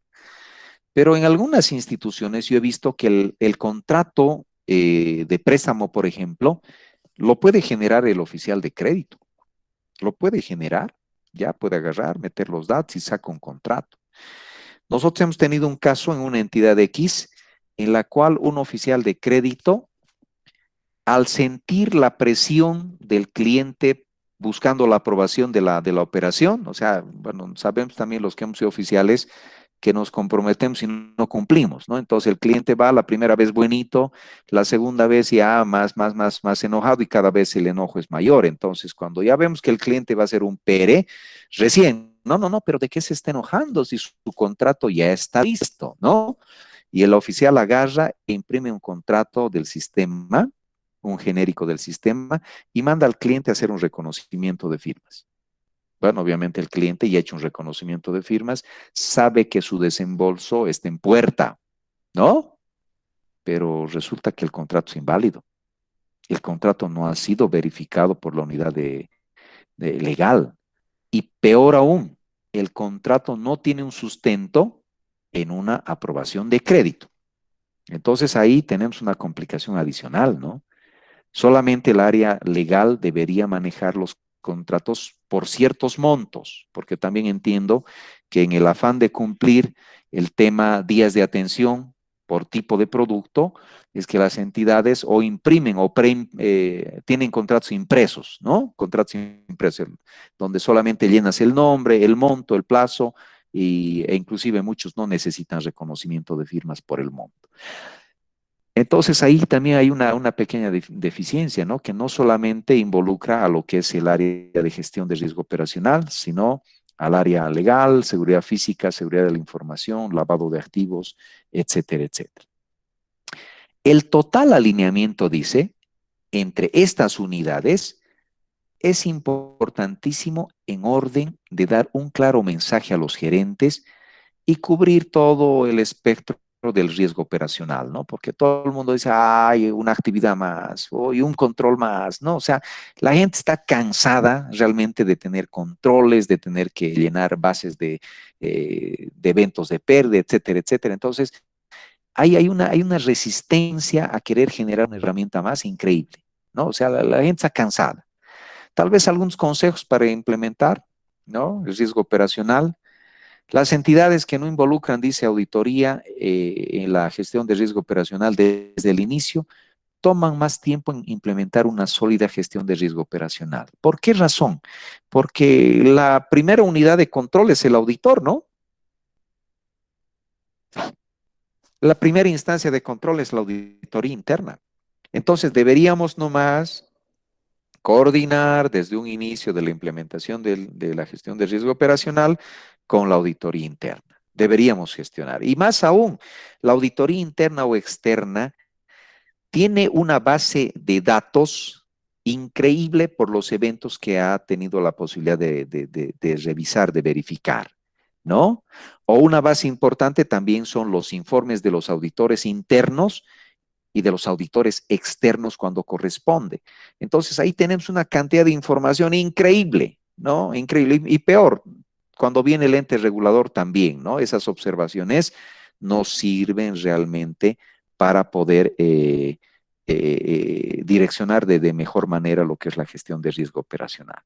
A: Pero en algunas instituciones yo he visto que el contrato de préstamo, por ejemplo, lo puede generar el oficial de crédito. Lo puede generar, ya puede agarrar, meter los datos y saca un contrato. Nosotros hemos tenido un caso en una entidad X en la cual un oficial de crédito, al sentir la presión del cliente buscando la aprobación de la operación, o sea, bueno, sabemos también los que hemos sido oficiales que nos comprometemos y no cumplimos, ¿no? Entonces el cliente va la primera vez buenito, la segunda vez ya más enojado y cada vez el enojo es mayor. Entonces, cuando ya vemos que el cliente va a ser un pere, recién, no, pero ¿de qué se está enojando si su contrato ya está listo, ¿no? Y el oficial agarra e imprime un contrato del sistema, un genérico del sistema, y manda al cliente a hacer un reconocimiento de firmas. Bueno, obviamente el cliente ya ha hecho un reconocimiento de firmas, sabe que su desembolso está en puerta, ¿no? Pero resulta que el contrato es inválido. El contrato no ha sido verificado por la unidad de legal. Y peor aún, el contrato no tiene un sustento en una aprobación de crédito. Entonces ahí tenemos una complicación adicional, ¿no? Solamente el área legal debería manejar los contratos por ciertos montos, porque también entiendo que en el afán de cumplir el tema días de atención por tipo de producto, es que las entidades o imprimen o tienen contratos impresos, ¿no? Contratos impresos, donde solamente llenas el nombre, el monto, el plazo, e inclusive muchos no necesitan reconocimiento de firmas por el monto. Entonces ahí también hay una pequeña deficiencia, ¿no? Que no solamente involucra a lo que es el área de gestión de riesgo operacional, sino al área legal, seguridad física, seguridad de la información, lavado de activos, etcétera, etcétera. El total alineamiento, dice, entre estas unidades es importantísimo en orden de dar un claro mensaje a los gerentes y cubrir todo el espectro del riesgo operacional, ¿no? Porque todo el mundo dice, ay, una actividad más, y un control más, ¿no? O sea, la gente está cansada realmente de tener controles, de tener que llenar bases de eventos de pérdida, etcétera, etcétera. Entonces, hay una resistencia a querer generar una herramienta más increíble, ¿no? O sea, la gente está cansada. Tal vez algunos consejos para implementar, ¿no? El riesgo operacional. Las entidades que no involucran, dice auditoría, en la gestión de riesgo operacional desde el inicio, toman más tiempo en implementar una sólida gestión de riesgo operacional. ¿Por qué razón? Porque la primera unidad de control es el auditor, ¿no? La primera instancia de control es la auditoría interna. Entonces, deberíamos nomás coordinar desde un inicio de la implementación de la gestión de riesgo operacional con la auditoría interna. Deberíamos gestionar. Y más aún, la auditoría interna o externa tiene una base de datos increíble por los eventos que ha tenido la posibilidad de revisar, de verificar, ¿no? O una base importante también son los informes de los auditores internos y de los auditores externos cuando corresponde. Entonces ahí tenemos una cantidad de información increíble, ¿no? Increíble. Y peor, cuando viene el ente regulador también, ¿no? Esas observaciones nos sirven realmente para poder direccionar de mejor manera lo que es la gestión de riesgo operacional.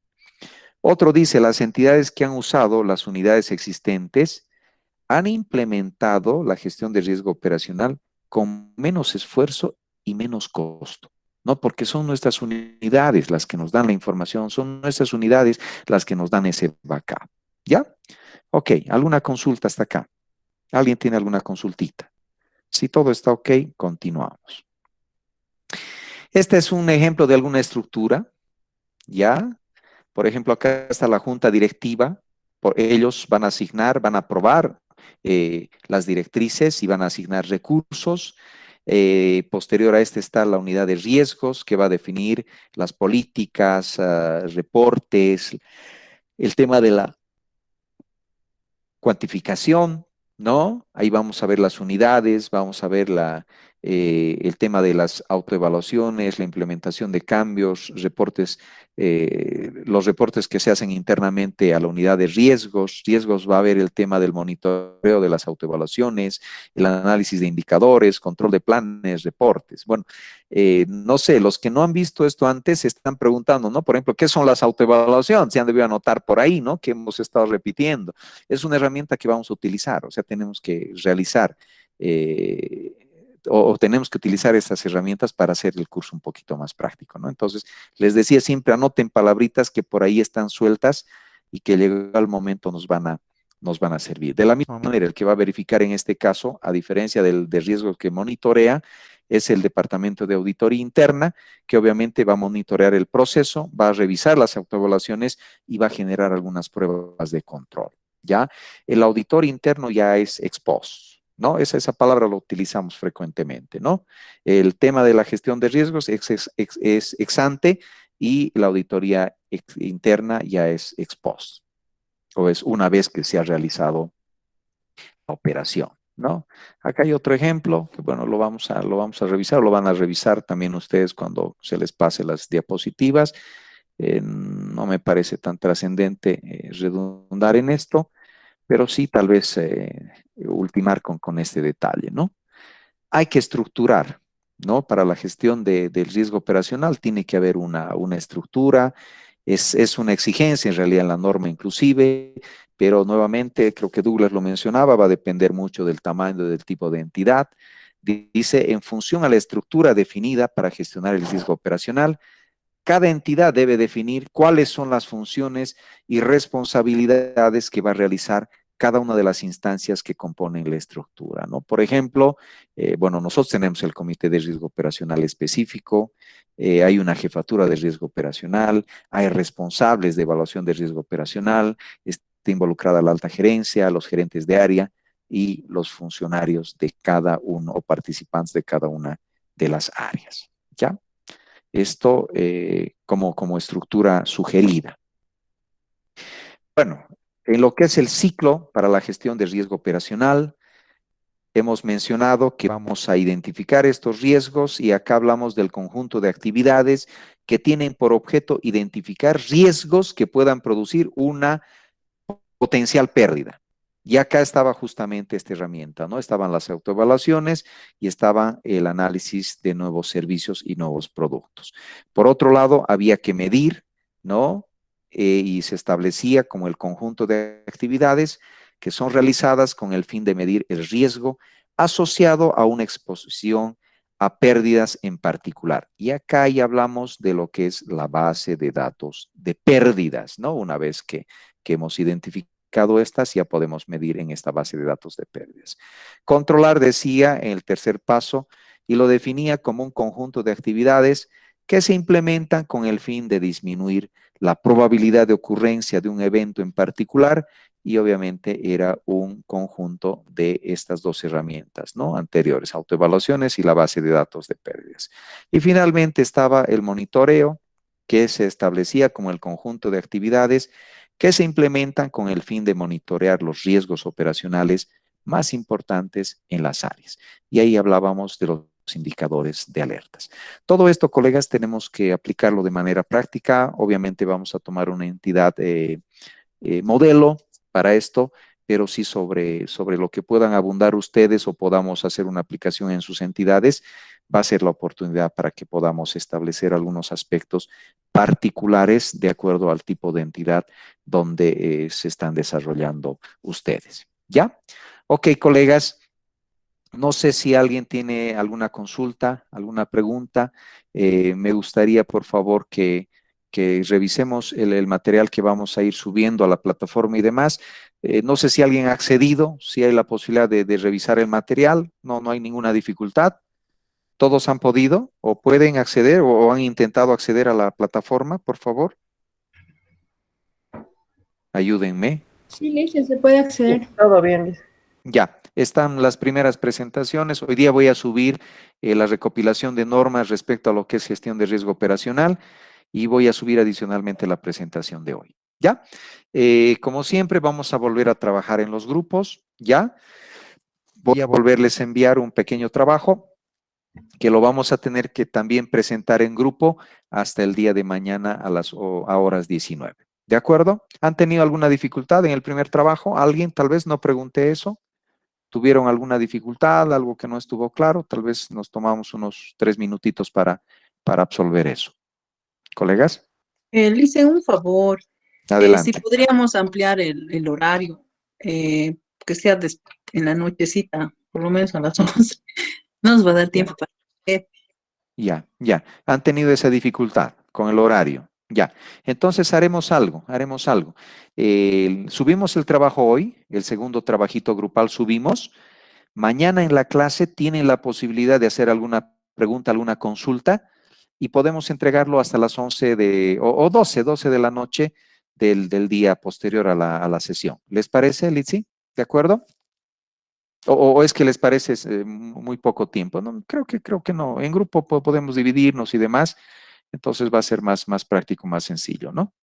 A: Otro dice, las entidades que han usado las unidades existentes han implementado la gestión de riesgo operacional con menos esfuerzo y menos costo, ¿no? Porque son nuestras unidades las que nos dan la información, son nuestras unidades las que nos dan ese backup, ¿ya? Ok, ¿alguna consulta hasta acá? ¿Alguien tiene alguna consultita? Si todo está ok, continuamos. Este es un ejemplo de alguna estructura, ¿ya? Por ejemplo, acá está la junta directiva. Ellos van a asignar, van a aprobar las directrices y van a asignar recursos. Posterior a este está la unidad de riesgos que va a definir las políticas, reportes, el tema de la cuantificación, ¿no? Ahí vamos a ver las unidades, vamos a ver el tema de las autoevaluaciones, la implementación de cambios, reportes, los reportes que se hacen internamente a la unidad de riesgos. Riesgos va a haber el tema del monitoreo de las autoevaluaciones, el análisis de indicadores, control de planes, reportes. Bueno, no sé, los que no han visto esto antes se están preguntando, ¿no? Por ejemplo, ¿qué son las autoevaluaciones? Se han debido anotar por ahí, ¿no? Que hemos estado repitiendo. Es una herramienta que vamos a utilizar, o sea, tenemos que realizar o tenemos que utilizar estas herramientas para hacer el curso un poquito más práctico, ¿no? Entonces, les decía siempre, anoten palabritas que por ahí están sueltas y que llegado el momento nos van a servir. De la misma manera, el que va a verificar en este caso, a diferencia del de riesgo que monitorea, es el Departamento de Auditoría Interna, que obviamente va a monitorear el proceso, va a revisar las autoevaluaciones y va a generar algunas pruebas de control, ¿ya? El auditor interno ya es ex post, ¿no? Esa palabra la utilizamos frecuentemente, ¿no? El tema de la gestión de riesgos es ex ante y la auditoría interna ya es ex post, o es una vez que se ha realizado la operación, ¿no? Acá hay otro ejemplo, que bueno, lo vamos a revisar, lo van a revisar también ustedes cuando se les pase las diapositivas. No me parece tan trascendente redundar en esto, pero sí tal vez ultimar con este detalle, ¿no? Hay que estructurar, ¿no? Para la gestión del riesgo operacional tiene que haber una estructura, es una exigencia en realidad en la norma inclusive, pero nuevamente creo que Douglas lo mencionaba, va a depender mucho del tamaño, del tipo de entidad. Dice, en función a la estructura definida para gestionar el riesgo operacional, cada entidad debe definir cuáles son las funciones y responsabilidades que va a realizar cada una de las instancias que componen la estructura, ¿no? Por ejemplo, bueno, nosotros tenemos el Comité de Riesgo Operacional específico, hay una jefatura de riesgo operacional, hay responsables de evaluación de riesgo operacional, está involucrada la alta gerencia, los gerentes de área y los funcionarios de cada uno o participantes de cada una de las áreas, ¿ya? Esto como estructura sugerida. Bueno, En lo que es el ciclo para la gestión de riesgo operacional, hemos mencionado que vamos a identificar estos riesgos y acá hablamos del conjunto de actividades que tienen por objeto identificar riesgos que puedan producir una potencial pérdida. Y acá estaba justamente esta herramienta, ¿no? Estaban las autoevaluaciones y estaba el análisis de nuevos servicios y nuevos productos. Por otro lado, había que medir, ¿no? Y se establecía como el conjunto de actividades que son realizadas con el fin de medir el riesgo asociado a una exposición a pérdidas en particular. Y acá ya hablamos de lo que es la base de datos de pérdidas, ¿no? Una vez que hemos identificado estas, ya podemos medir en esta base de datos de pérdidas. Controlar, decía, en el tercer paso, y lo definía como un conjunto de actividades que se implementan con el fin de disminuir la probabilidad de ocurrencia de un evento en particular, y obviamente era un conjunto de estas dos herramientas, ¿no? Anteriores, autoevaluaciones y la base de datos de pérdidas. Y finalmente estaba el monitoreo, que se establecía como el conjunto de actividades que se implementan con el fin de monitorear los riesgos operacionales más importantes en las áreas. Y ahí hablábamos de los indicadores de alertas. Todo esto, colegas, tenemos que aplicarlo de manera práctica. Obviamente vamos a tomar una entidad modelo para esto, pero sí sobre lo que puedan abundar ustedes o podamos hacer una aplicación en sus entidades, va a ser la oportunidad para que podamos establecer algunos aspectos particulares de acuerdo al tipo de entidad donde se están desarrollando ustedes. ¿Ya? Ok, colegas. No sé si alguien tiene alguna consulta, alguna pregunta. Me gustaría, por favor, que revisemos el material que vamos a ir subiendo a la plataforma y demás. No sé si alguien ha accedido, si hay la posibilidad de revisar el material. No hay ninguna dificultad. ¿Todos han podido o pueden acceder o han intentado acceder a la plataforma, por favor? Ayúdenme.
H: Sí, Ligia, se puede acceder.
D: Todo bien, Liz.
A: Ya, están las primeras presentaciones. Hoy día voy a subir la recopilación de normas respecto a lo que es gestión de riesgo operacional y voy a subir adicionalmente la presentación de hoy. ¿Ya? Como siempre, vamos a volver a trabajar en los grupos. ¿Ya? Voy a volverles a enviar un pequeño trabajo que lo vamos a tener que también presentar en grupo hasta el día de mañana a horas 19. ¿De acuerdo? ¿Han tenido alguna dificultad en el primer trabajo? ¿Alguien? Tal vez no pregunté eso. ¿Tuvieron alguna dificultad, algo que no estuvo claro? Tal vez nos tomamos unos 3 minutitos para absolver eso. ¿Colegas?
G: Le hice un favor.
A: Adelante.
G: Si podríamos ampliar el horario, que sea en la nochecita, por lo menos a las 11. No nos va a dar tiempo para...
A: Ya. Han tenido esa dificultad con el horario. Ya. Entonces haremos algo. Subimos el trabajo hoy, el segundo trabajito grupal subimos. Mañana en la clase tienen la posibilidad de hacer alguna pregunta, alguna consulta y podemos entregarlo hasta las 11 o 12 de la noche del día posterior a la sesión. ¿Les parece, Litsi? ¿De acuerdo? ¿O es que les parece muy poco tiempo? No, creo que no. En grupo podemos dividirnos y demás, entonces va a ser más práctico, más sencillo, ¿no?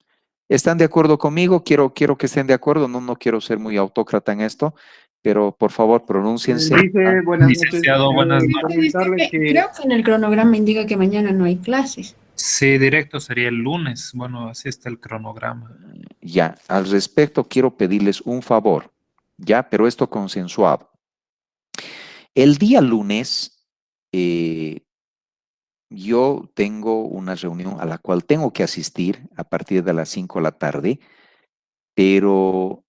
A: ¿Están de acuerdo conmigo? Quiero que estén de acuerdo, no quiero ser muy autócrata en esto, pero por favor pronúnciense.
M: Dice, buenas noches.
K: Licenciado, buenas noches.
M: Comentarle que...
H: Creo que en el cronograma indica que mañana no hay clases.
K: Sí, directo sería el lunes. Bueno, así está el cronograma.
A: Ya, al respecto quiero pedirles un favor, ya, pero esto consensuado. El día lunes, yo tengo una reunión a la cual tengo que asistir a partir de las 5 de la tarde, pero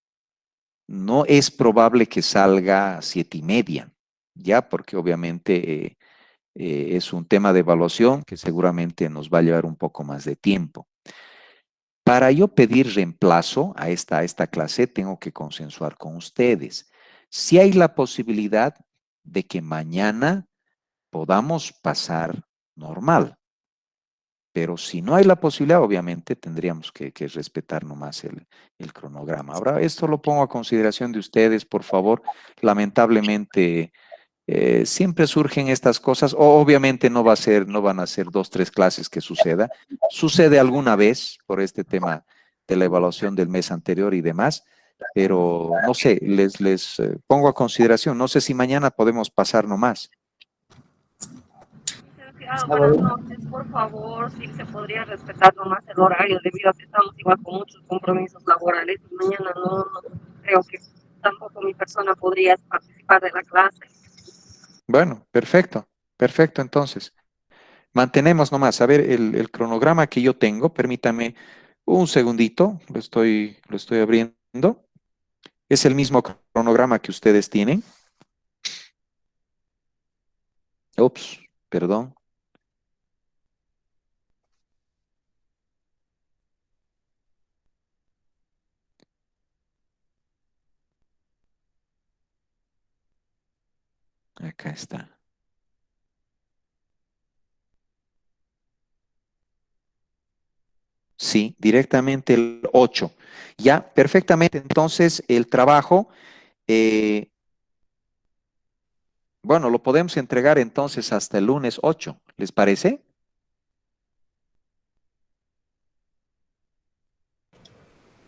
A: no es probable que salga a 7:30, ya, porque obviamente es un tema de evaluación que seguramente nos va a llevar un poco más de tiempo. Para yo pedir reemplazo a esta clase, tengo que consensuar con ustedes. Si hay la posibilidad de que mañana podamos pasar normal, pero si no hay la posibilidad, obviamente tendríamos que respetar nomás el cronograma. Ahora, esto lo pongo a consideración de ustedes, por favor. Lamentablemente, siempre surgen estas cosas. Obviamente no van a ser 2, 3 clases que suceda. Sucede alguna vez por este tema de la evaluación del mes anterior y demás, pero no sé, les pongo a consideración. No sé si mañana podemos pasar nomás.
M: Buenas noches, por favor, si se podría respetar nomás el horario, debido a que estamos igual con muchos compromisos laborales. Mañana no creo que tampoco mi persona podría participar de la clase.
A: Bueno, perfecto, perfecto entonces. Mantenemos nomás, a ver, el cronograma que yo tengo, permítame un segundito, lo estoy abriendo. Es el mismo cronograma que ustedes tienen. Ups, perdón. Acá está. Sí, directamente el 8. Ya, perfectamente. Entonces, el trabajo, bueno, lo podemos entregar entonces hasta el lunes 8. ¿Les parece?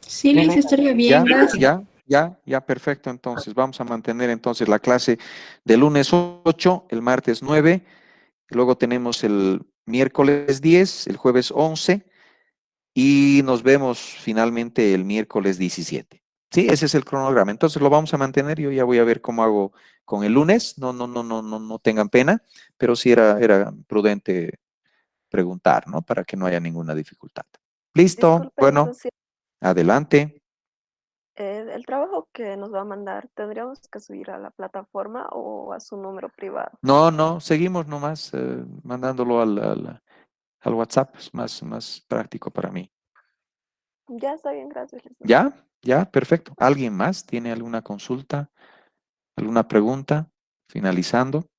H: Sí, Liz, estaría bien, gracias.
A: Ya, perfecto. Entonces, vamos a mantener entonces la clase del lunes 8, el martes 9, luego tenemos el miércoles 10, el jueves 11 y nos vemos finalmente el miércoles 17. Sí, ese es el cronograma. Entonces lo vamos a mantener. Yo ya voy a ver cómo hago con el lunes. No tengan pena, pero sí era prudente preguntar, ¿no? Para que no haya ninguna dificultad. Listo.
N: Disculpe,
A: Bueno,
N: licenciado.
A: adelante.
N: El trabajo que nos va a mandar, ¿tendríamos que subir a la plataforma o a su número privado?
A: No, seguimos nomás mandándolo al WhatsApp. Es más práctico para mí.
N: Ya está bien, gracias, licenciado.
A: Ya, perfecto. ¿Alguien más tiene alguna consulta, alguna pregunta? Finalizando.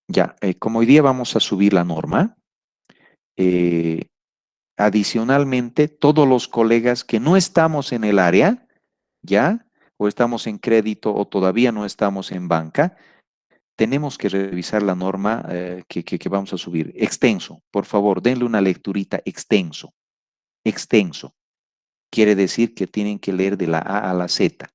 A: Ya, como hoy día vamos a subir la norma, adicionalmente, todos los colegas que no estamos en el área, ya, o estamos en crédito o todavía no estamos en banca, tenemos que revisar la norma que vamos a subir. Extenso, por favor, denle una lecturita extenso. Extenso. Quiere decir que tienen que leer de la A a la Z.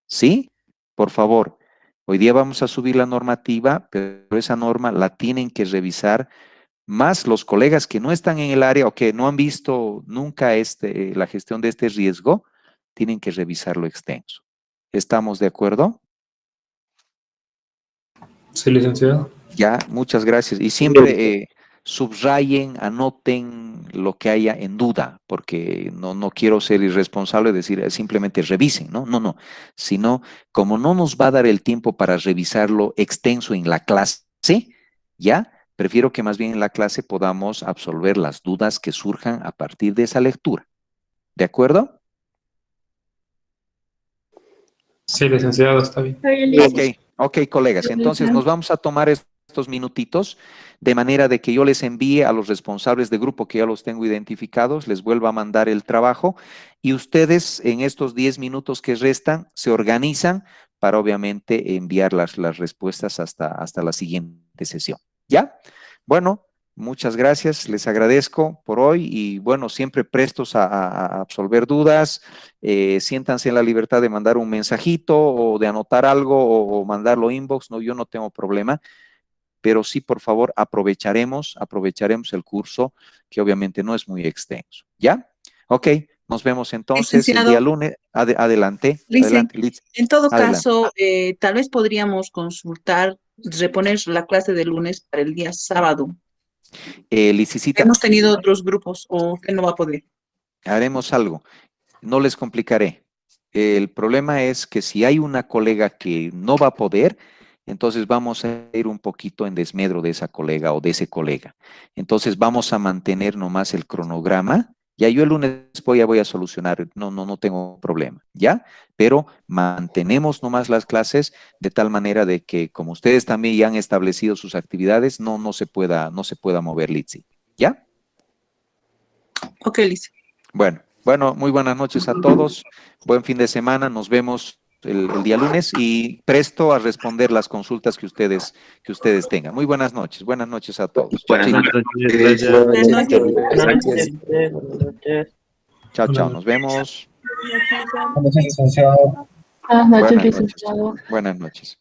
A: ¿Sí? Por favor, hoy día vamos a subir la normativa, pero esa norma la tienen que revisar más los colegas que no están en el área o que no han visto nunca la gestión de este riesgo, tienen que revisarlo extenso. ¿Estamos de acuerdo?
K: Sí, licenciado.
A: Ya, muchas gracias. Y siempre subrayen, anoten lo que haya en duda, porque no quiero ser irresponsable y decir simplemente revisen, ¿no? No, sino como no nos va a dar el tiempo para revisarlo extenso en la clase, ¿ya? Prefiero que más bien en la clase podamos absolver las dudas que surjan a partir de esa lectura. ¿De acuerdo?
K: Sí, licenciado, está bien.
A: Ok, colegas. Entonces nos vamos a tomar estos minutitos de manera de que yo les envíe a los responsables de grupo que ya los tengo identificados, les vuelva a mandar el trabajo y ustedes en estos 10 minutos que restan se organizan para obviamente enviar las respuestas hasta la siguiente sesión. ¿Ya? Bueno, muchas gracias, les agradezco por hoy y bueno, siempre prestos a absolver dudas. Siéntanse en la libertad de mandar un mensajito o de anotar algo o mandarlo inbox, no, yo no tengo problema, pero sí, por favor, aprovecharemos el curso, que obviamente no es muy extenso. ¿Ya? Ok, nos vemos entonces el día lunes. Adelante, Liz.
G: En todo
A: Adelante.
G: caso, tal vez podríamos consultar, reponer la clase de lunes para el día sábado.
A: Licicita,
G: Hemos tenido otros grupos o usted no va a poder.
A: haremos algo. No les complicaré. El problema es que si hay una colega que no va a poder, entonces vamos a ir un poquito en desmedro de esa colega o de ese colega. Entonces vamos a mantener nomás el cronograma. Ya yo el lunes voy a solucionar, no tengo problema, ¿ya? Pero mantenemos nomás las clases de tal manera de que como ustedes también ya han establecido sus actividades, no se pueda mover Litsi, ¿ya?
G: Ok, Liz.
A: Bueno, muy buenas noches a todos. Buen fin de semana. Nos vemos el día lunes y presto a responder las consultas que ustedes tengan. Muy buenas noches a todos.
O: Buenas
A: Chao,
O: noches.
D: Buenas noches.
O: Gracias.
D: Buenas noches.
A: chao, nos vemos.
I: Buenas noches, licenciado.
A: Buenas noches.